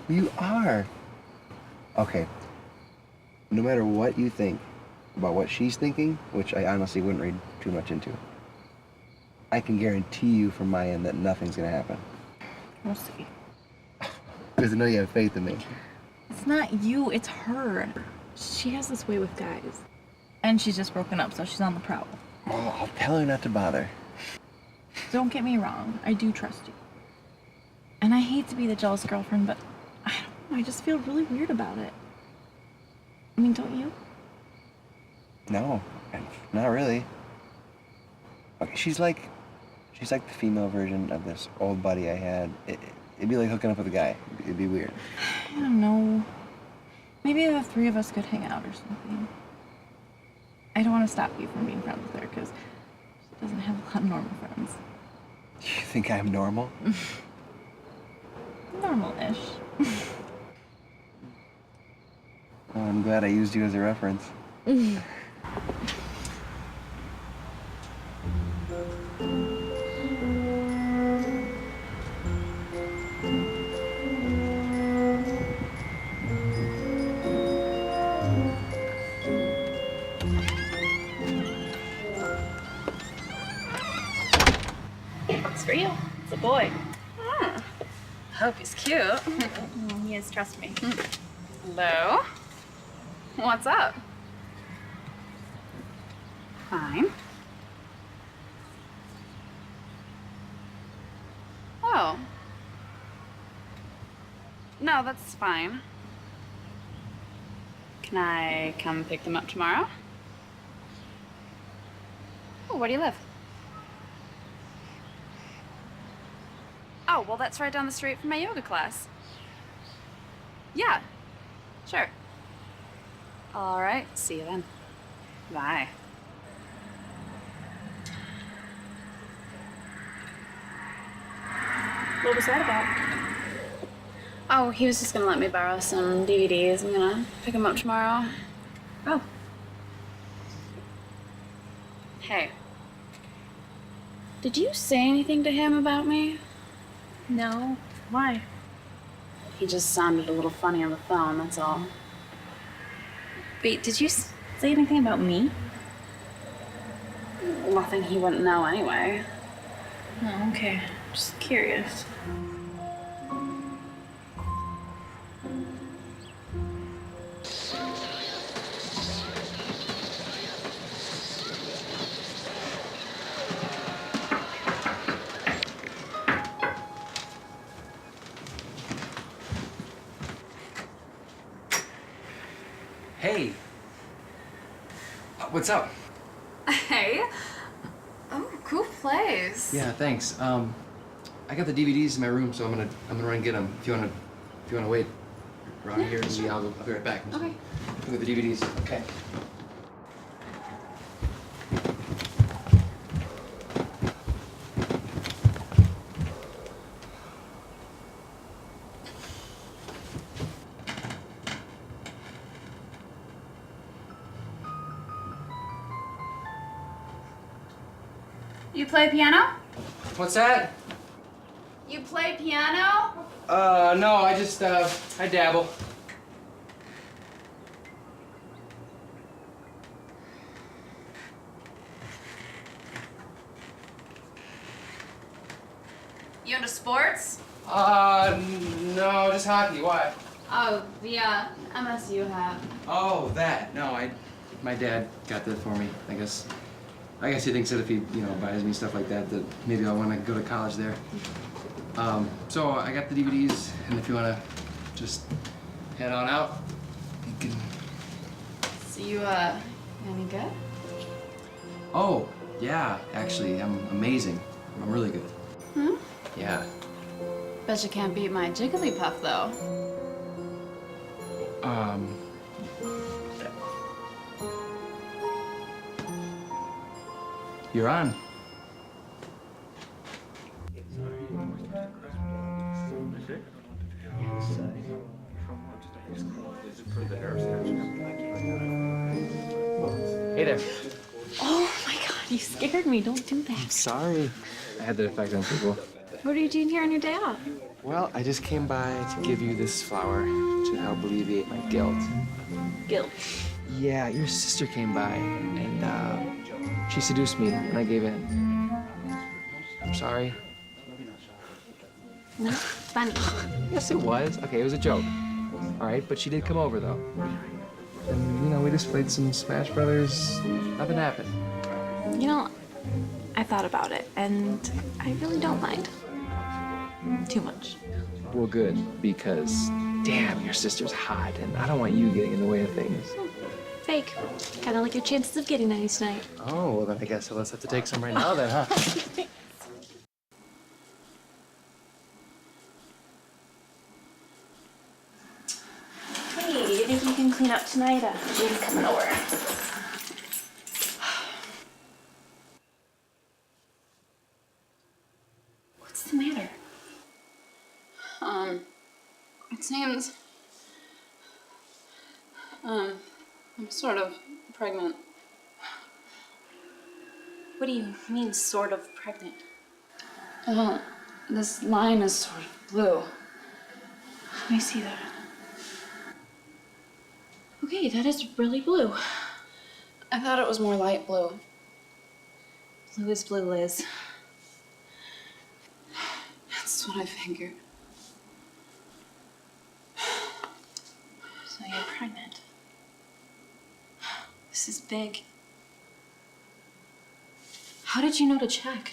You are. Okay. No matter what you think about what she's thinking, which I honestly wouldn't read too much into, I can guarantee you from my end that nothing's gonna happen. We'll see. Because I know you have faith in me. It's not you, it's her. She has this way with guys. And she's just broken up, so she's on the prowl. Oh, I'll tell her not to bother. Don't get me wrong, I do trust you. And I hate to be the jealous girlfriend, but I don't know, I just feel really weird about it. I mean, don't you? No, not really. Okay, she's like the female version of this old buddy I had. It'd be like hooking up with a guy. It'd be weird. I don't know. Maybe the three of us could hang out or something. I don't want to stop you from being friends with her because she doesn't have a lot of normal friends. You think I'm normal? Normal-ish. Well, I'm glad I used you as a reference. It's for you. It's a boy. Hope he's cute. He is, trust me. Hello? What's up? Fine. Oh. No, that's fine. Can I come pick them up tomorrow? Oh, where do you live? Oh, well, that's right down the street from my yoga class. Yeah, sure. All right, see you then. Bye. What was that about? Oh, he was just gonna let me borrow some DVDs. I'm gonna pick them up tomorrow. Oh. Hey. Did you say anything to him about me? No. Why? He just sounded a little funny on the phone, that's all. Wait, did you say anything about me? Nothing he wouldn't know anyway. Oh, okay. Just curious. Hey. What's up? Hey. Oh, cool place. Yeah, thanks. I got the DVDs in my room, so I'm gonna run and get them. If you wanna wait. around here and see. I'll be right back. Okay. With the DVDs. Okay. You play piano? What's that? You play piano? No, I just, I dabble. You into sports? No, just hockey. Why? Oh, the MSU hat. Oh, that. No, my dad got that for me. I guess he thinks that if he, buys me stuff like that, that maybe I'll want to go to college there. So I got the DVDs, and if you want to just head on out, you can. So you any good? Oh, yeah, actually, I'm amazing. I'm really good. Hmm? Yeah. Bet you can't beat my Jigglypuff, though. You're on. Hey there. Oh my god, you scared me. Don't do that. Sorry. I had that effect on people. What are you doing here on your day off? Well, I just came by to give you this flower to help alleviate my guilt. Guilt. Yeah, your sister came by, and she seduced me, and I gave in. I'm sorry. No, funny. Yes, it was. Okay, it was a joke. All right, but she did come over, though. And, we just played some Smash Brothers. Nothing happened. You know, I thought about it, and I really don't mind. Too much. Well, good, because, damn, your sister's hot, and I don't want you getting in the way of things. Fake. Kind of like your chances of getting any tonight. Oh, well, then I guess let's have to take some right now, then, huh? Hey, you think you can clean up tonight? Jade's coming over. What's the matter? It seems, I'm sort of pregnant. What do you mean, sort of pregnant? This line is sort of blue. Let me see that. Okay, that is really blue. I thought it was more light blue. Blue is blue, Liz. That's what I figured. So you're pregnant. This is big. How did you know to check?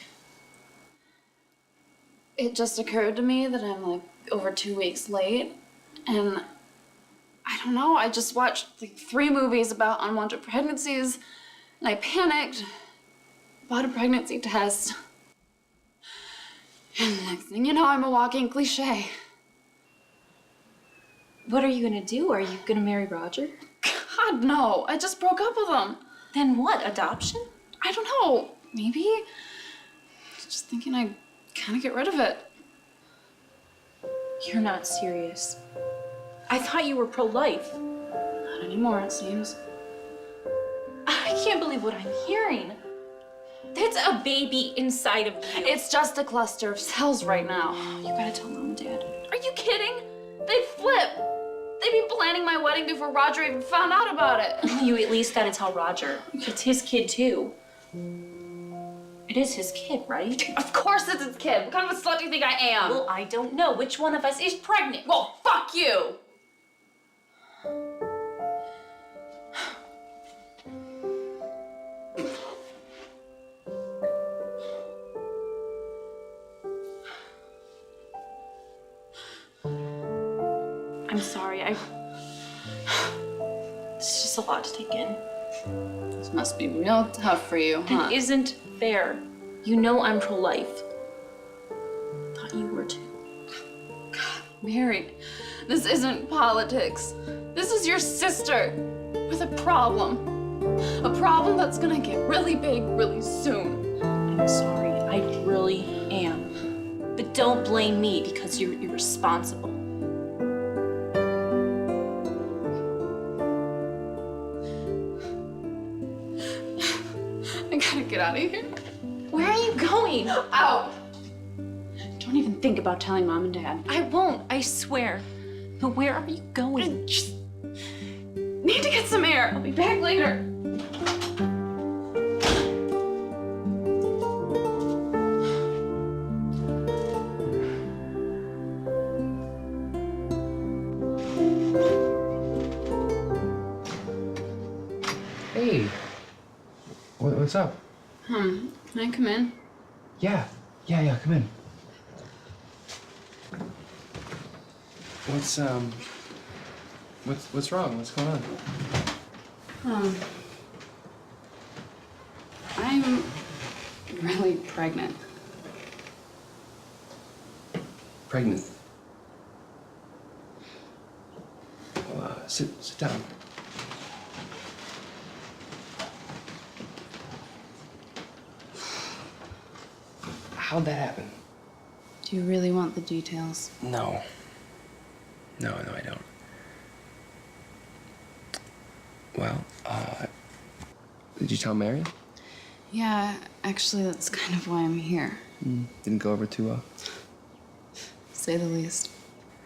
It just occurred to me that I'm like over 2 weeks late, and I don't know, I just watched like 3 movies about unwanted pregnancies, and I panicked, bought a pregnancy test, and the next thing you know, I'm a walking cliche. What are you gonna do? Are you gonna marry Roger? God, no, I just broke up with him. Then what, adoption? I don't know, maybe? Just thinking I'd kind of get rid of it. You're not serious. I thought you were pro-life. Not anymore, it seems. I can't believe what I'm hearing. That's a baby inside of you. It's just a cluster of cells right now. You gotta tell Mom and Dad. Are you kidding? They'd flip. They'd be planning my wedding before Roger even found out about it. You at least gotta tell Roger. It's his kid, too. It is his kid, right? Of course it's his kid. What kind of a slut do you think I am? Well, I don't know. Which one of us is pregnant? Well, fuck you! I'm sorry, it's just a lot to take in. This must be real tough for you, huh? It isn't fair. You know I'm pro-life. Thought you were too. God, Mary, This isn't politics. This is your sister with a problem. A problem that's gonna get really big really soon. I'm sorry, I really am. But don't blame me because you're irresponsible. I gotta get out of here. Where are you going? Out! Don't even think about telling Mom and Dad. I won't, I swear. But where are you going? I just need to get some air. I'll be back later. Hey, what's up? Can I come in? Yeah, come in. What's wrong? What's going on? I'm really pregnant. Pregnant. Well, sit down. How'd that happen? Do you really want the details? No, I don't. Well, did you tell Mary? Yeah, actually, that's kind of why I'm here. Didn't go over too well. Say the least.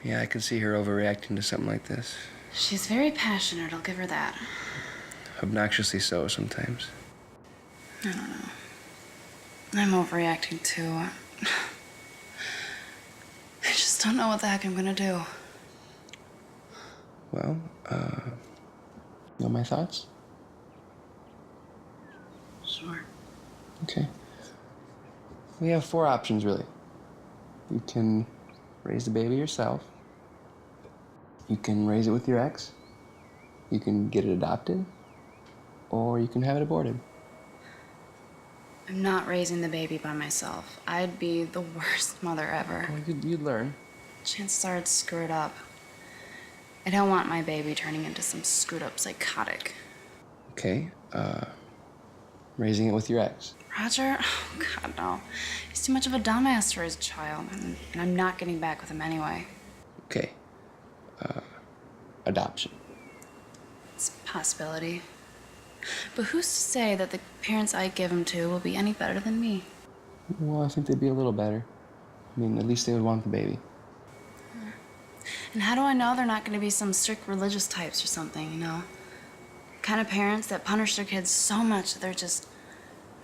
Yeah, I can see her overreacting to something like this. She's very passionate, I'll give her that. Obnoxiously so sometimes. I don't know. I'm overreacting too. I just don't know what the heck I'm gonna do. Well, know my thoughts? Sure. Okay. We have 4 options, really. You can raise the baby yourself. You can raise it with your ex. You can get it adopted. Or you can have it aborted. I'm not raising the baby by myself. I'd be the worst mother ever. Well, you'd learn. Chances are I'd screw it up. I don't want my baby turning into some screwed up psychotic. Okay, raising it with your ex. Roger? Oh, God, no. He's too much of a dumbass for his child, and I'm not getting back with him anyway. Okay, adoption. It's a possibility. But who's to say that the parents I give him to will be any better than me? Well, I think they'd be a little better. I mean, at least they would want the baby. And how do I know they're not going to be some strict religious types or something, you know? Kind of parents that punish their kids so much that they're just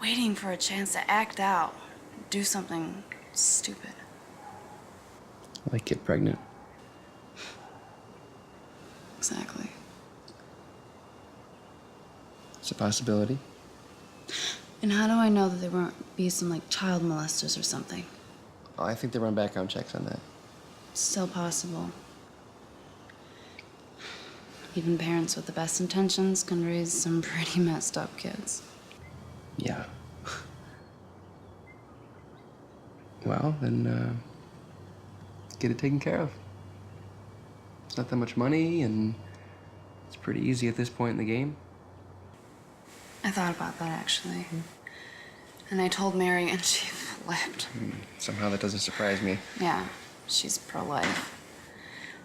waiting for a chance to act out, do something stupid. Like get pregnant. Exactly. It's a possibility. And how do I know that they won't be some, like, child molesters or something? Oh, I think they run background checks on that. Still possible. Even parents with the best intentions can raise some pretty messed up kids. Yeah. Well, then, get it taken care of. It's not that much money, and it's pretty easy at this point in the game. I thought about that, actually. And I told Mary, and she flipped. Somehow that doesn't surprise me. Yeah, she's pro-life.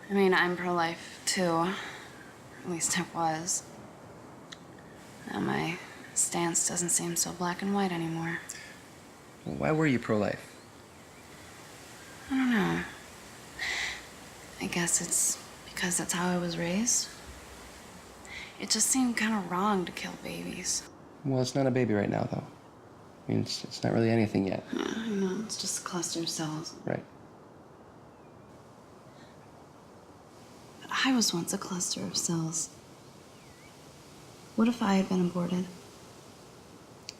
I mean, I'm pro-life, too. At least I was. Now my stance doesn't seem so black and white anymore. Well, why were you pro-life? I don't know. I guess it's because that's how I was raised. It just seemed kind of wrong to kill babies. Well, it's not a baby right now, though. I mean, it's not really anything yet. Yeah, I know, it's just a cluster of cells. Right. But I was once a cluster of cells. What if I had been aborted?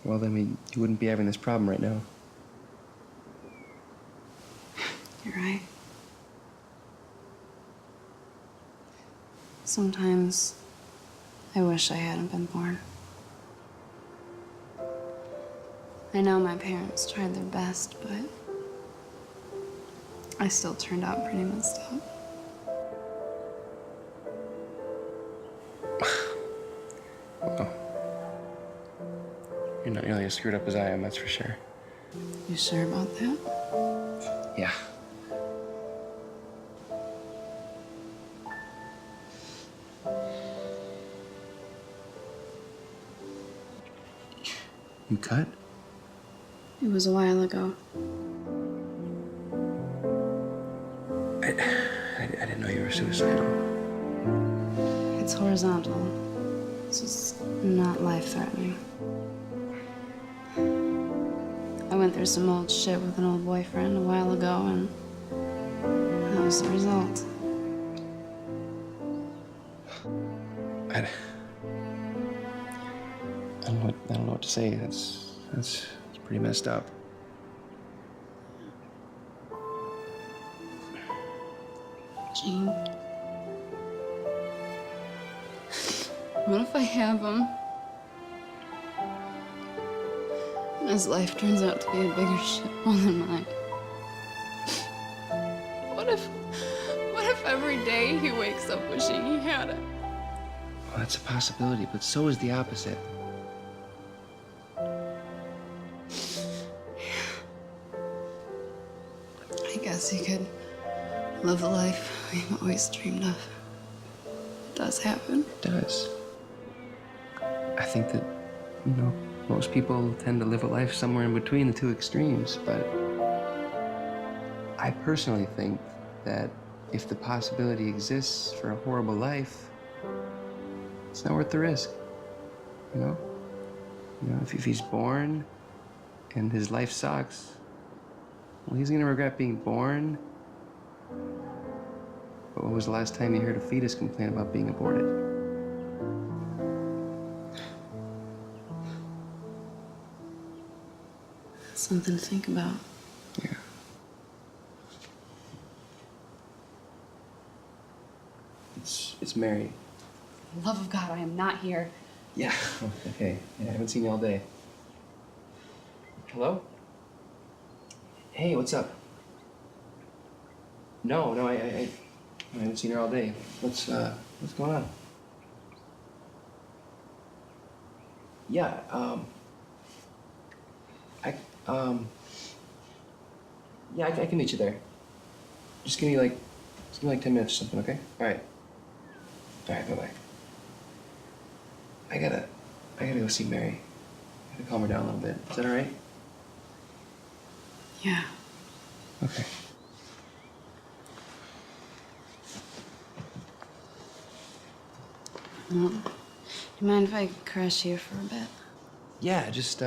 Well, then you wouldn't be having this problem right now. You're right. Sometimes I wish I hadn't been born. I know my parents tried their best, but I still turned out pretty messed up. You're not nearly as screwed up as I am, that's for sure. You sure about that? Yeah. You cut? It was a while ago. I didn't know you were suicidal. It's horizontal. It's just not life-threatening. I went through some old shit with an old boyfriend a while ago, and that was the result. I don't know what to say. That's pretty messed up. Gene. What if I have him? And his life turns out to be a bigger shithole than mine. What if every day he wakes up wishing he had it? Well, that's a possibility, but so is the opposite. I guess he could live the life we've always dreamed of. It does happen. It does. I think that, most people tend to live a life somewhere in between the two extremes, but I personally think that if the possibility exists for a horrible life, it's not worth the risk, if he's born and his life sucks, well, he's gonna regret being born. But when was the last time you heard a fetus complain about being aborted? Something to think about. Yeah. It's Mary. For the love of God, I am not here. Yeah. Okay. Yeah, I haven't seen you all day. Hello? Hey, what's up? No, I haven't seen her all day. What's going on? Yeah, I can meet you there. Just give me like 10 minutes or something, okay? All right, bye-bye. I gotta go see Mary. I gotta calm her down a little bit. Is that all right? Yeah. Okay. Well, you mind if I crash here for a bit? Yeah, just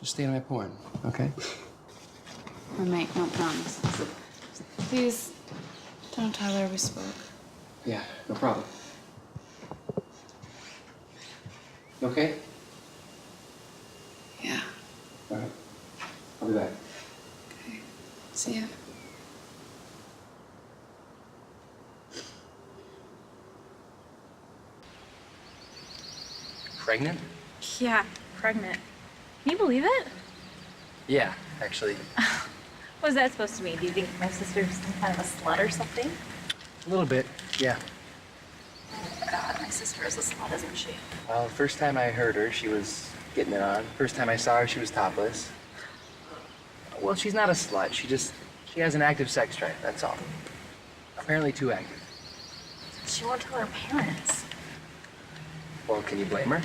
stay on my porn, okay? I make no promises. Please don't tell her we spoke. Yeah, no problem. You okay? Yeah. All right. I'll be back. Okay. See ya. Pregnant? Yeah, pregnant. Can you believe it? Yeah, actually. What is that supposed to mean? Do you think my sister's some kind of a slut or something? A little bit, yeah. Oh, God, my sister is a slut, isn't she? Well, the first time I heard her, she was getting it on. First time I saw her, she was topless. Well, she's not a slut. She has an active sex drive, that's all. Apparently too active. She won't tell her parents. Well, can you blame her?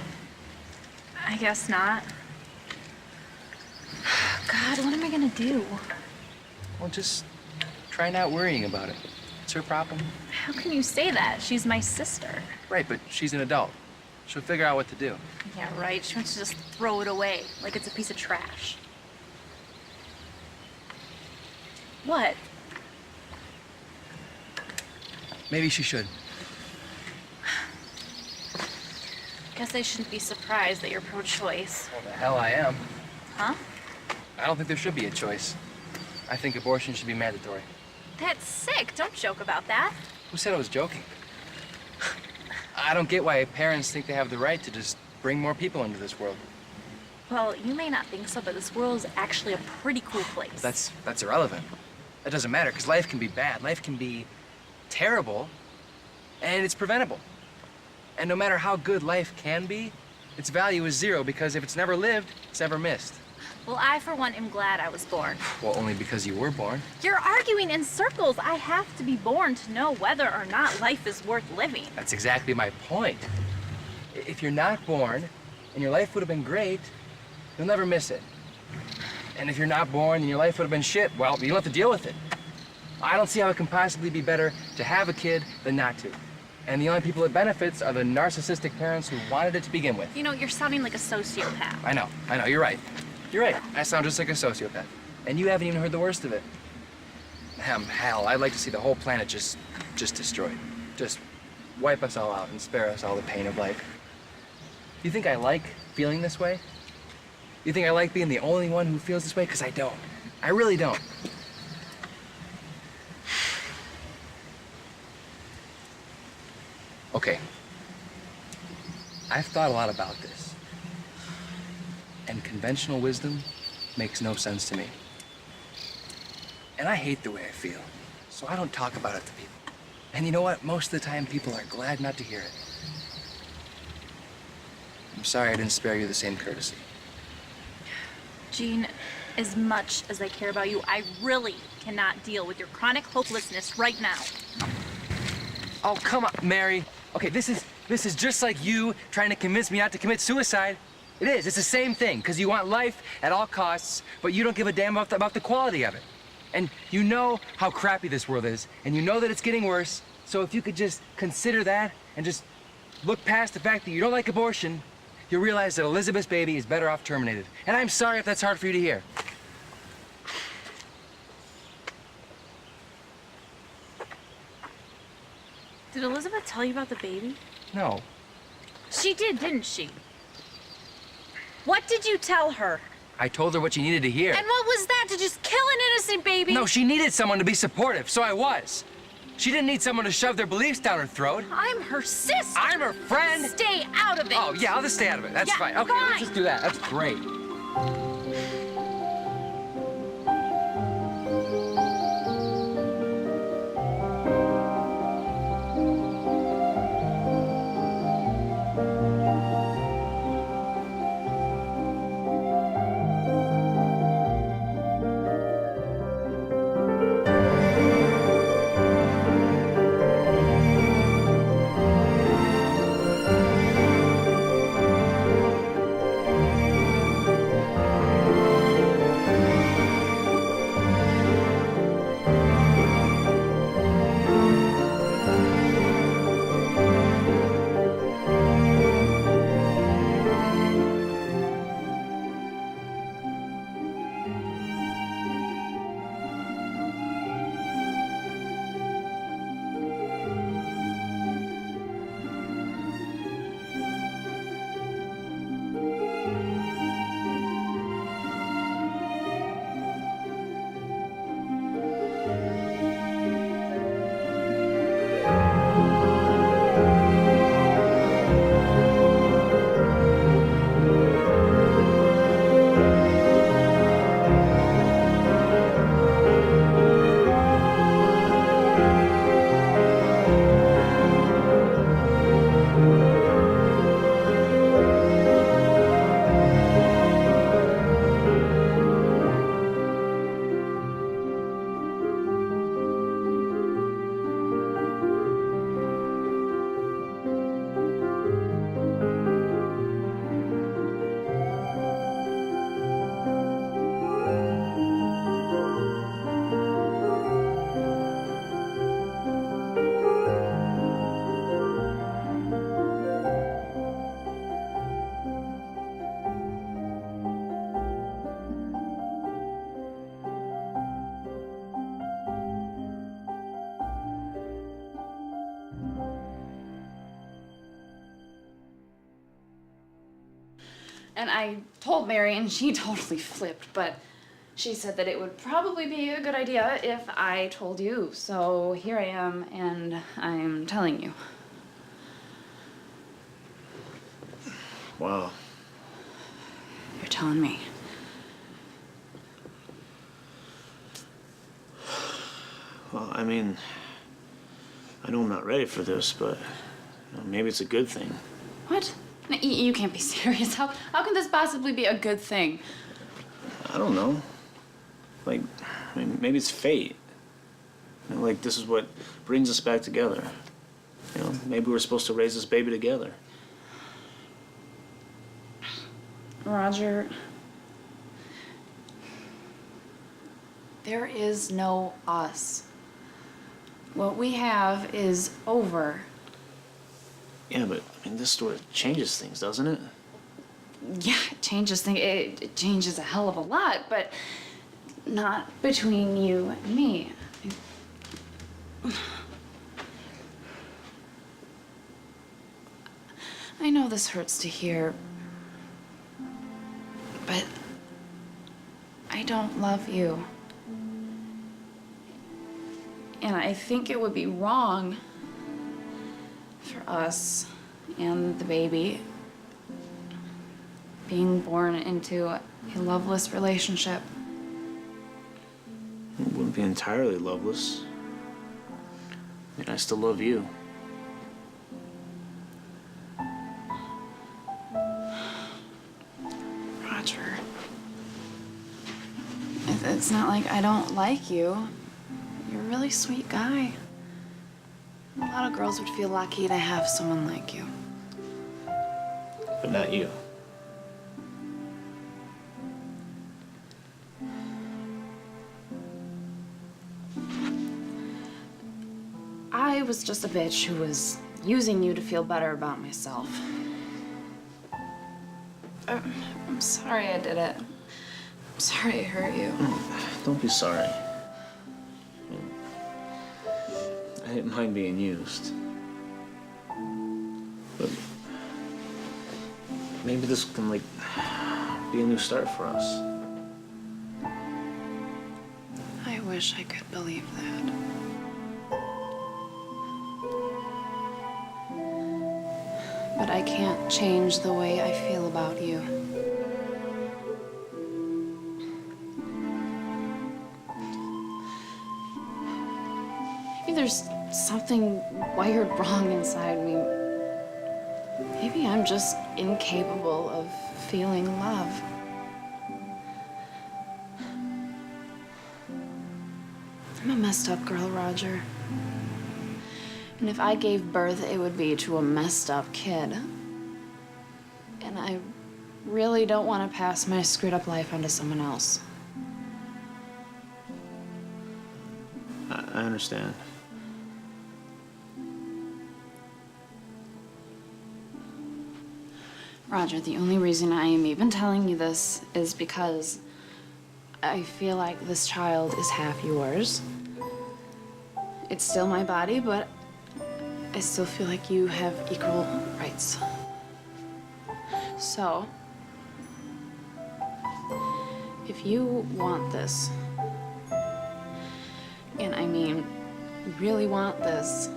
I guess not. God, what am I gonna do? Well, just try not worrying about it. It's her problem. How can you say that? She's my sister. Right, but she's an adult. She'll figure out what to do. Yeah, right. She wants to just throw it away like it's a piece of trash. What? Maybe she should. Guess I shouldn't be surprised that you're pro-choice. Well, the hell I am. Huh? I don't think there should be a choice. I think abortion should be mandatory. That's sick. Don't joke about that. Who said I was joking? I don't get why parents think they have the right to just bring more people into this world. Well, you may not think so, but this world is actually a pretty cool place. That's irrelevant. That doesn't matter, because life can be bad. Life can be terrible, and it's preventable. And no matter how good life can be, its value is 0 because if it's never lived, it's never missed. Well, I, for one, am glad I was born. Well, only because you were born. You're arguing in circles. I have to be born to know whether or not life is worth living. That's exactly my point. If you're not born and your life would have been great, you'll never miss it. And if you're not born and your life would have been shit, well, you'll have to deal with it. I don't see how it can possibly be better to have a kid than not to. And the only people it benefits are the narcissistic parents who wanted it to begin with. You know, you're sounding like a sociopath. I know, you're right. You're right, I sound just like a sociopath. And you haven't even heard the worst of it. Hell, I'd like to see the whole planet just destroyed. Just wipe us all out and spare us all the pain of life. You think I like feeling this way? You think I like being the only one who feels this way? Because I don't. I really don't. Okay. I've thought a lot about this. And conventional wisdom makes no sense to me. And I hate the way I feel, so I don't talk about it to people. And you know what? Most of the time, people are glad not to hear it. I'm sorry I didn't spare you the same courtesy. Gene, as much as I care about you, I really cannot deal with your chronic hopelessness right now. Oh, come on, Mary. Okay, this is just like you trying to convince me not to commit suicide. It is. It's the same thing, because you want life at all costs, but you don't give a damn about the quality of it. And you know how crappy this world is, and you know that it's getting worse, so if you could just consider that and just look past the fact that you don't like abortion, you'll realize that Elizabeth's baby is better off terminated. And I'm sorry if that's hard for you to hear. Did Elizabeth tell you about the baby? No. She did, didn't she? What did you tell her? I told her what she needed to hear. And what was that? To just kill an innocent baby? No, she needed someone to be supportive, so I was. She didn't need someone to shove their beliefs down her throat. I'm her sister. I'm her friend. Stay out of it. Oh, yeah, I'll just stay out of it. That's Yeah, fine. Okay, fine. let's just do that. That's great. And I told Mary, and she totally flipped, but she said that it would probably be a good idea if I told you. So here I am, and I'm telling you. Wow. You're telling me. Well, I mean, I know I'm not ready for this, but maybe it's a good thing. What? You can't be serious. How can this possibly be a good thing? I don't know. Like, I mean, maybe it's fate. You know, like, this is what brings us back together. You know, maybe we're supposed to raise this baby together. Roger, there is no us. What we have is over. Yeah, but, I mean, this story changes things, doesn't it? Yeah, it changes things. It changes a hell of a lot, but not between you and me. I know this hurts to hear, but I don't love you. And I think it would be wrong for us and the baby being born into a loveless relationship. It wouldn't be entirely loveless. I mean, I still love you. Roger. It's not like I don't like you. You're a really sweet guy. A lot of girls would feel lucky to have someone like you. But not you. I was just a bitch who was using you to feel better about myself. I'm sorry I did it. I'm sorry I hurt you. Don't be sorry. I didn't mind being used. But maybe this can, like, be a new start for us. I wish I could believe that. But I can't change the way I feel about you. Maybe there's something wired wrong inside me. Maybe I'm just incapable of feeling love. I'm a messed up girl, Roger. And if I gave birth, it would be to a messed up kid. And I really don't want to pass my screwed up life onto someone else. I understand. Roger, the only reason I am even telling you this is because I feel like this child is half yours. It's still my body, but I still feel like you have equal rights. So, if you want this, and I mean really want this,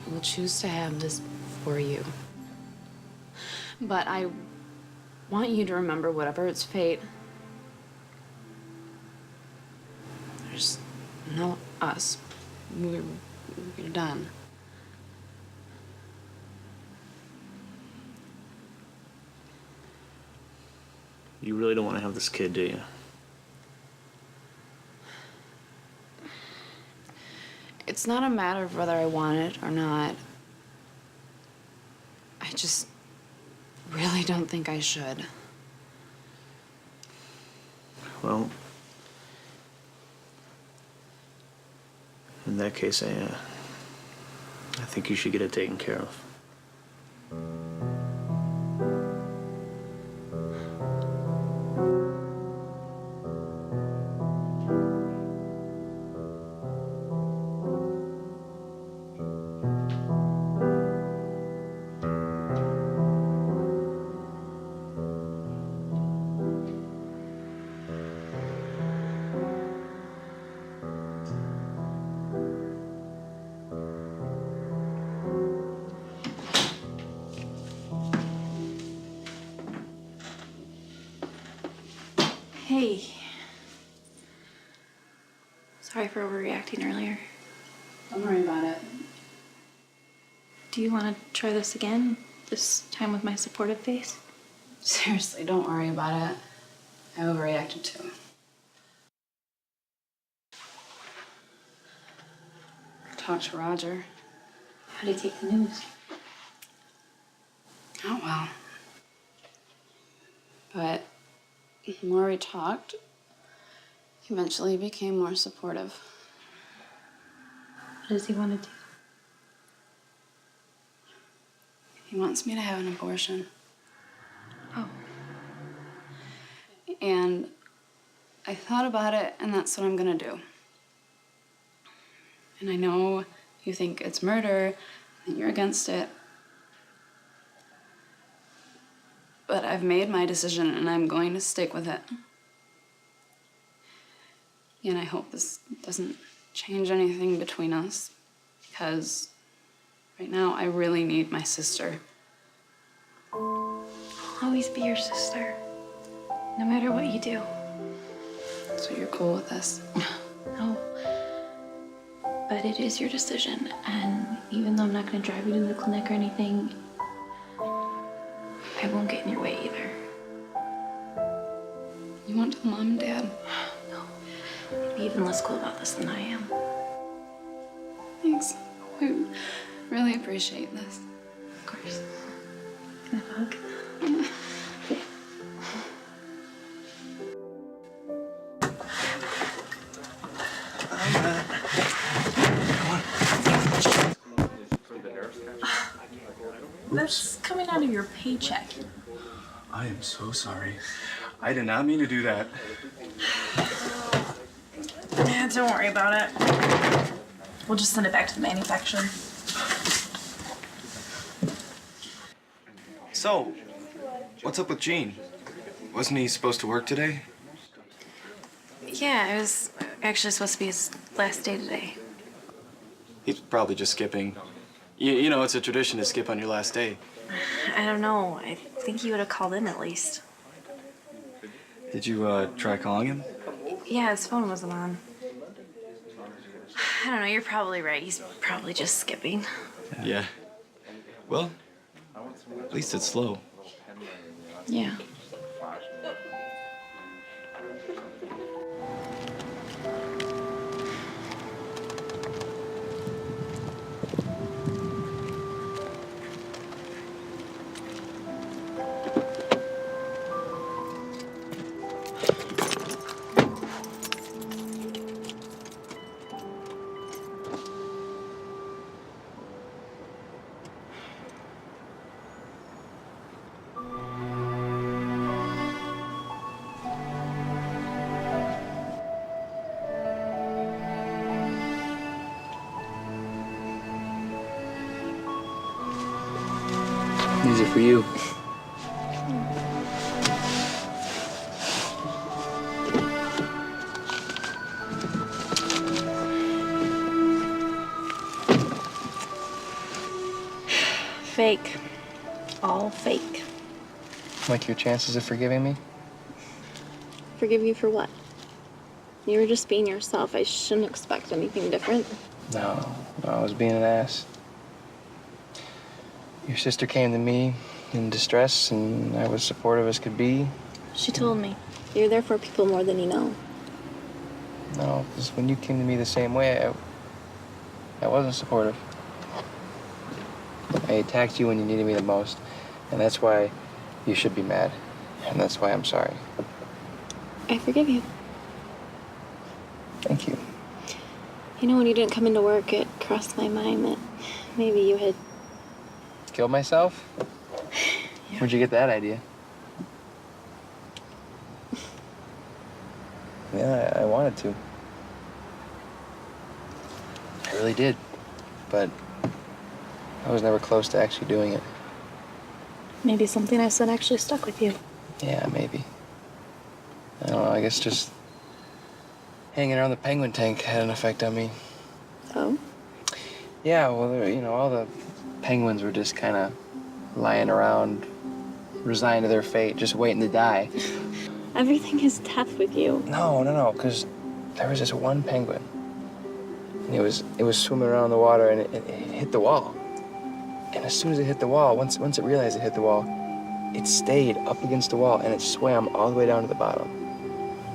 we'll choose to have this for you. But I want you to remember, whatever its fate, there's no us. We're done. You really don't want to have this kid, do you? It's not a matter of whether I want it or not. I just really don't think I should. Well, in that case, I think you should get it taken care of. Hey. Sorry for overreacting earlier. Don't worry about it. Do Do you want to try this again? This time with my supportive face? Seriously, don't worry about it. I overreacted too. Talk to Roger. How do you take the news? Oh, well. But the more we talked, he eventually became more supportive. What does he want to do? He wants me to have an abortion. Oh. And I thought about it, and that's what I'm gonna do. And I know you think it's murder, and you're against it. But I've made my decision, and I'm going to stick with it. And I hope this doesn't change anything between us, because right now I really need my sister. I'll always be your sister, no matter what you do. So you're cool with this? No. But it is your decision, and even though I'm not going to drive you to the clinic or anything, I won't get in your way either. You want to tell Mom and Dad? No. You'd be even less cool about this than I am. Thanks. I really appreciate this. Of course. Can I hug? That's coming out of your paycheck. I am so sorry. I did not mean to do that. Yeah, don't worry about it. We'll just send it back to the manufacturer. So, what's up with Gene? Wasn't he supposed to work today? Yeah, it was actually supposed to be his last day today. He's probably just skipping. You know, it's a tradition to skip on your last day. I don't know. I think he would have called in at least. Did you try calling him? Yeah, his phone wasn't on. I don't know, you're probably right. He's probably just skipping. Yeah. Well, at least it's slow. Yeah. These are for you. Fake. All fake. Like your chances of forgiving me? Forgive you for what? You were just being yourself. I shouldn't expect anything different. No, I was being an ass. Your sister came to me in distress, and I was supportive as could be. She told me. You're there for people more than you know. No, because when you came to me the same way, I wasn't supportive. I attacked you when you needed me the most, and that's why you should be mad, and that's why I'm sorry. I forgive you. Thank you. You know, when you didn't come into work, it crossed my mind that maybe you had... Killed myself? Yeah. Where'd you get that idea? Yeah, I wanted to. I really did. But I was never close to actually doing it. Maybe something I said actually stuck with you. Yeah, maybe. I don't know, I guess just hanging around the penguin tank had an effect on me. Oh? Yeah, well, you know, all the penguins were just kind of lying around, resigned to their fate, just waiting to die. Everything is death with you. No, because there was this one penguin. And it was swimming around the water, and it hit the wall. And as soon as it hit the wall, once it realized it hit the wall, it stayed up against the wall and it swam all the way down to the bottom.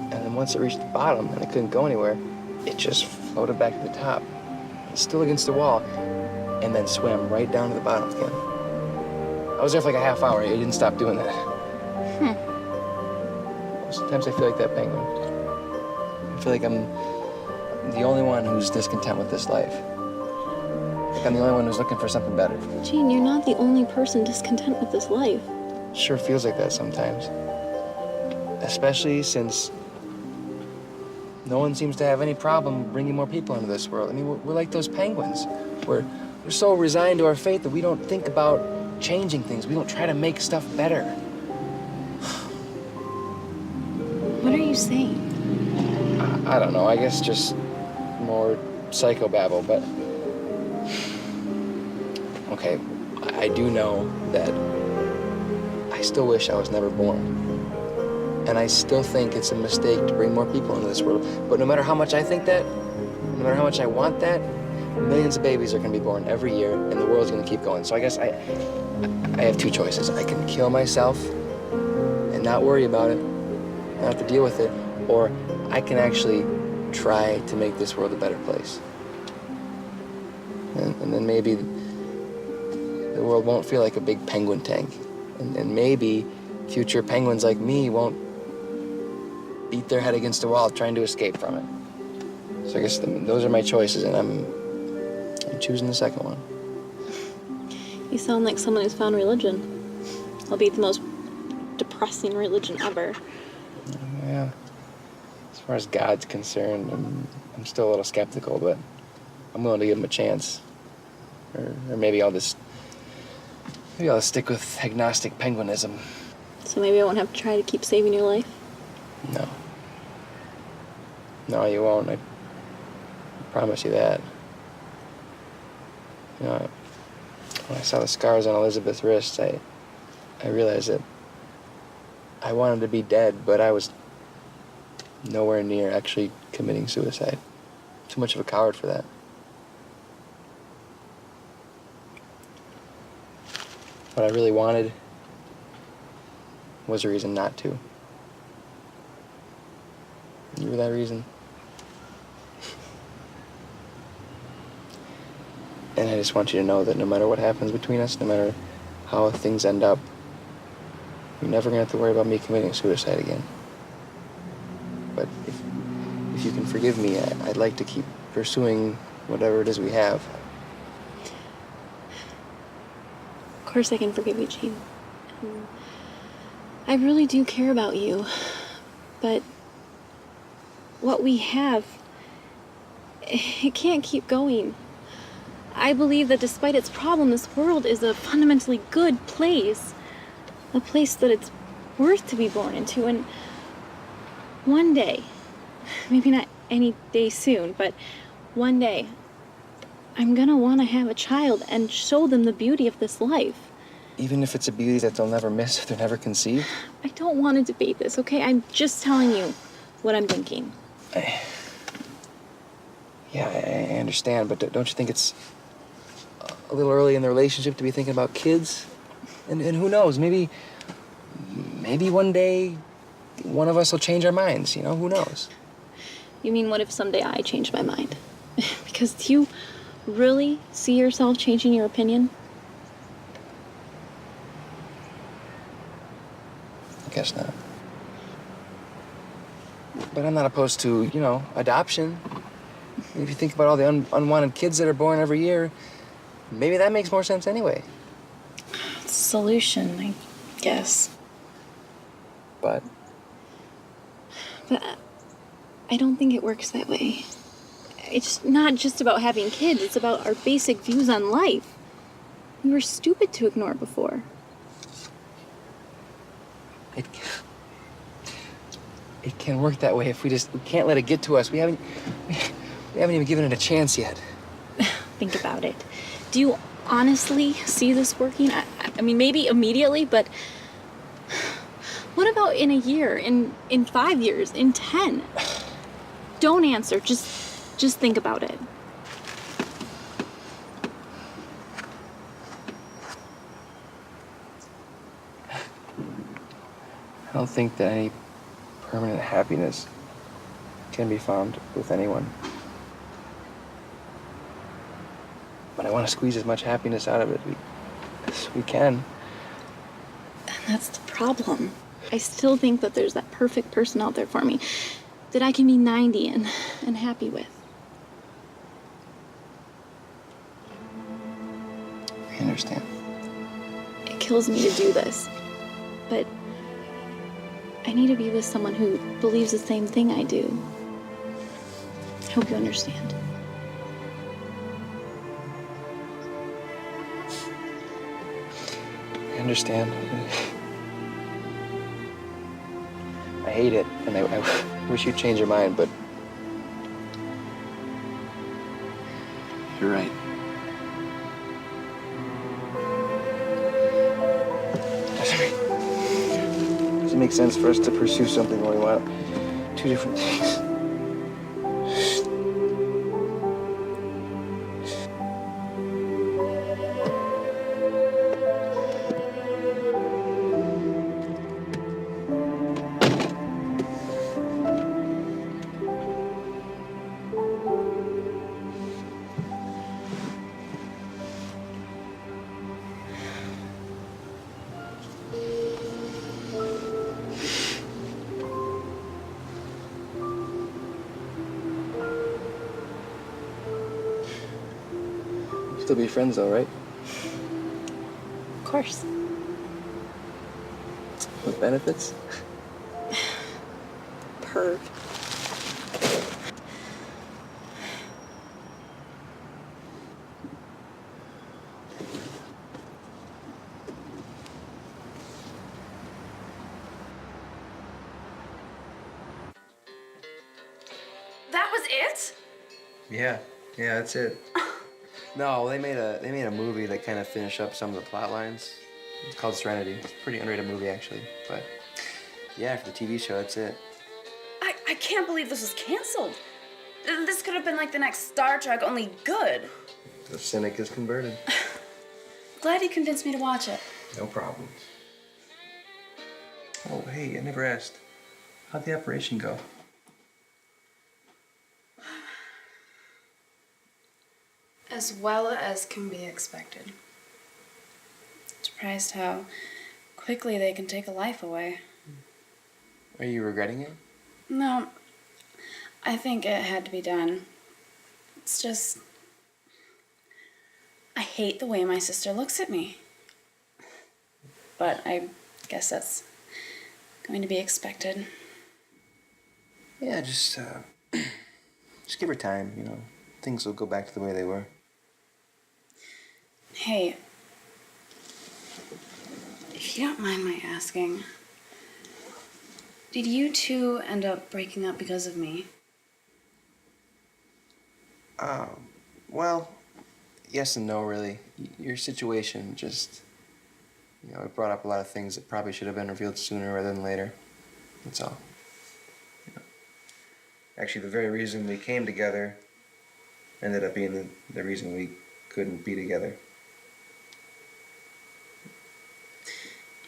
And then once it reached the bottom and it couldn't go anywhere, it just floated back to the top. It's still against the wall, and then swam right down to the bottom again. I was there for like a half hour. It didn't stop doing that. Sometimes I feel like that penguin. I feel like I'm the only one who's discontent with this life. Like I'm the only one who's looking for something better. Gene, you're not the only person discontent with this life. It sure feels like that sometimes. Especially since no one seems to have any problem bringing more people into this world. I mean, we're like those penguins. We're so resigned to our fate that we don't think about changing things. We don't try to make stuff better. What are you saying? I don't know. I guess just more psychobabble, but... Okay, I do know that I still wish I was never born. And I still think it's a mistake to bring more people into this world. But no matter how much I think that, no matter how much I want that, millions of babies are gonna be born every year, and the world's gonna keep going. So I guess I have two choices. I can kill myself and not worry about it, not have to deal with it, or I can actually try to make this world a better place. And then maybe the world won't feel like a big penguin tank. And maybe future penguins like me won't beat their head against the wall trying to escape from it. So I guess those are my choices, and I'm choosing the second one. You sound like someone who's found religion. Albeit the most depressing religion ever. Yeah. As far as God's concerned, I'm still a little skeptical, but I'm willing to give him a chance. Or maybe I'll stick with agnostic penguinism. So maybe I won't have to try to keep saving your life? No. No, you won't. I promise you that. You know, when I saw the scars on Elizabeth's wrists, I realized that I wanted to be dead, but I was nowhere near actually committing suicide. Too much of a coward for that. What I really wanted was a reason not to. You were that reason. And I just want you to know that no matter what happens between us, no matter how things end up, you're never gonna have to worry about me committing suicide again. But if you can forgive me, I'd like to keep pursuing whatever it is we have. Of course I can forgive you, Gene. I really do care about you. But what we have, it can't keep going. I believe that despite its problem, this world is a fundamentally good place. A place that it's worth to be born into. And one day, maybe not any day soon, but one day, I'm gonna want to have a child and show them the beauty of this life. Even if it's a beauty that they'll never miss if they're never conceived? I don't want to debate this, okay? I'm just telling you what I'm thinking. Yeah, I understand, but don't you think it's a little early in the relationship to be thinking about kids? And who knows, maybe one day one of us will change our minds, you know, who knows? You mean, what if someday I change my mind? Because do you really see yourself changing your opinion? I guess not. But I'm not opposed to, you know, adoption. If you think about all the unwanted kids that are born every year, maybe that makes more sense anyway. Solution, I guess. But I don't think it works that way. It's not just about having kids, it's about our basic views on life. We were stupid to ignore before. It can work that way if we can't let it get to us. We haven't even given it a chance yet. Think about it. Do you honestly see this working? I mean, maybe immediately, but what about in a year, in 5 years, in 10? Don't answer, just think about it. I don't think that any permanent happiness can be found with anyone. But I want to squeeze as much happiness out of it as we can. And that's the problem. I still think that there's that perfect person out there for me that I can be 90 and happy with. I understand. It kills me to do this, but I need to be with someone who believes the same thing I do. I hope you understand. I understand. I hate it, and I wish you'd change your mind, but you're right. Does it make sense for us to pursue something when we want two different things? Still be friends though, right? Of course. With benefits? Perv. That was it? Yeah, that's it. No, they made a movie that kind of finished up some of the plot lines. It's called Serenity. It's a pretty underrated movie, actually. But yeah, for the TV show, that's it. I can't believe this was canceled. This could have been like the next Star Trek, only good. The cynic is converted. Glad you convinced me to watch it. No problem. Oh, hey, I never asked. How'd the operation go? As well as can be expected. Surprised how quickly they can take a life away. Are you regretting it? No, I think it had to be done. It's just, I hate the way my sister looks at me. But I guess that's going to be expected. Yeah, just give her time, you know. Things will go back to the way they were. Hey, if you don't mind my asking, did you two end up breaking up because of me? Well, yes and no, really. Your situation just, it brought up a lot of things that probably should have been revealed sooner rather than later. That's all. Actually, the very reason we came together ended up being the reason we couldn't be together.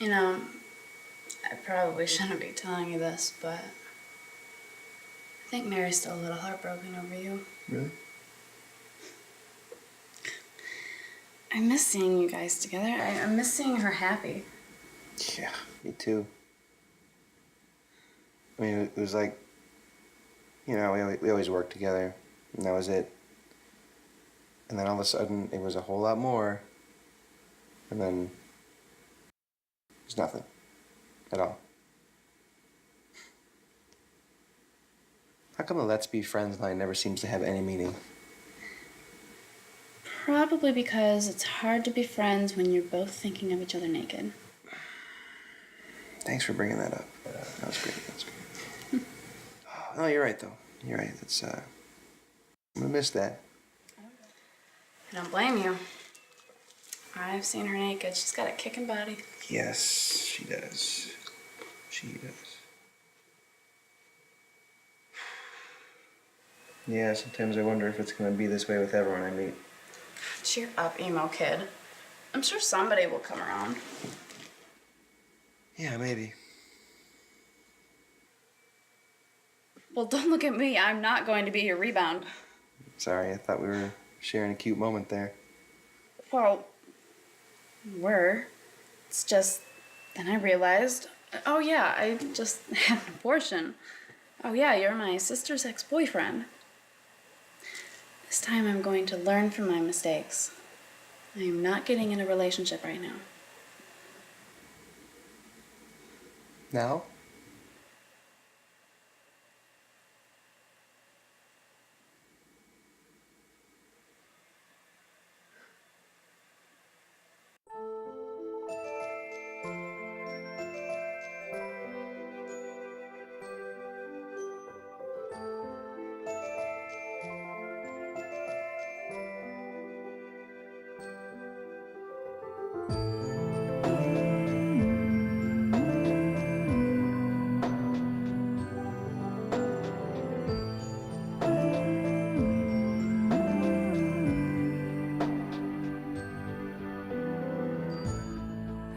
I probably shouldn't be telling you this, but I think Mary's still a little heartbroken over you. Really? I miss seeing you guys together. I miss seeing her happy. Yeah, me too. I mean, it was like, we always worked together, and that was it. And then all of a sudden, it was a whole lot more, and then there's nothing at all. How come the let's be friends line never seems to have any meaning? Probably because it's hard to be friends when you're both thinking of each other naked. Thanks for bringing that up. That was great. Oh, no, you're right, though. You're right. That's, I'm gonna miss that. I don't blame you. I've seen her naked. She's got a kicking body. Yes, she does. She does. Yeah, sometimes I wonder if it's gonna be this way with everyone I meet. Cheer up, emo kid. I'm sure somebody will come around. Yeah, maybe. Well, don't look at me. I'm not going to be your rebound. Sorry, I thought we were sharing a cute moment there. Well, were. It's just, then I realized, oh yeah, I just had an abortion. Oh yeah, you're my sister's ex-boyfriend. This time I'm going to learn from my mistakes. I am not getting in a relationship right now. Now?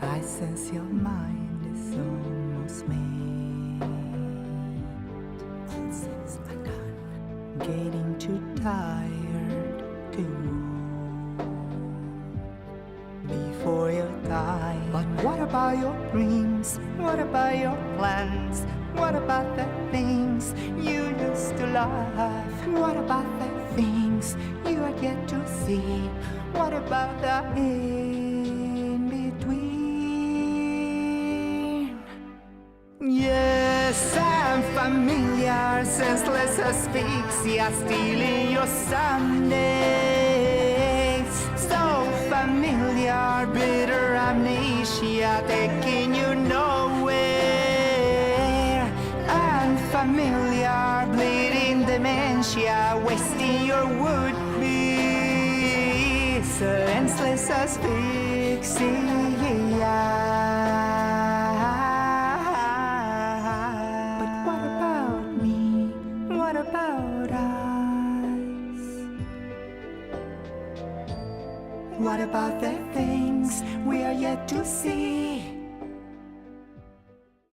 I sense your mind is almost made. It seems like I'm getting too tired to walk before you die. But what about your dreams? What about your plans? What about the things you used to love? What about the things you are yet to see? What about the yes, I'm familiar, senseless asphyxia, stealing your Sundays. So familiar, bitter amnesia, taking you nowhere. Unfamiliar, bleeding dementia, wasting your would-be. Senseless asphyxia. What about us? What about the things we are yet to see?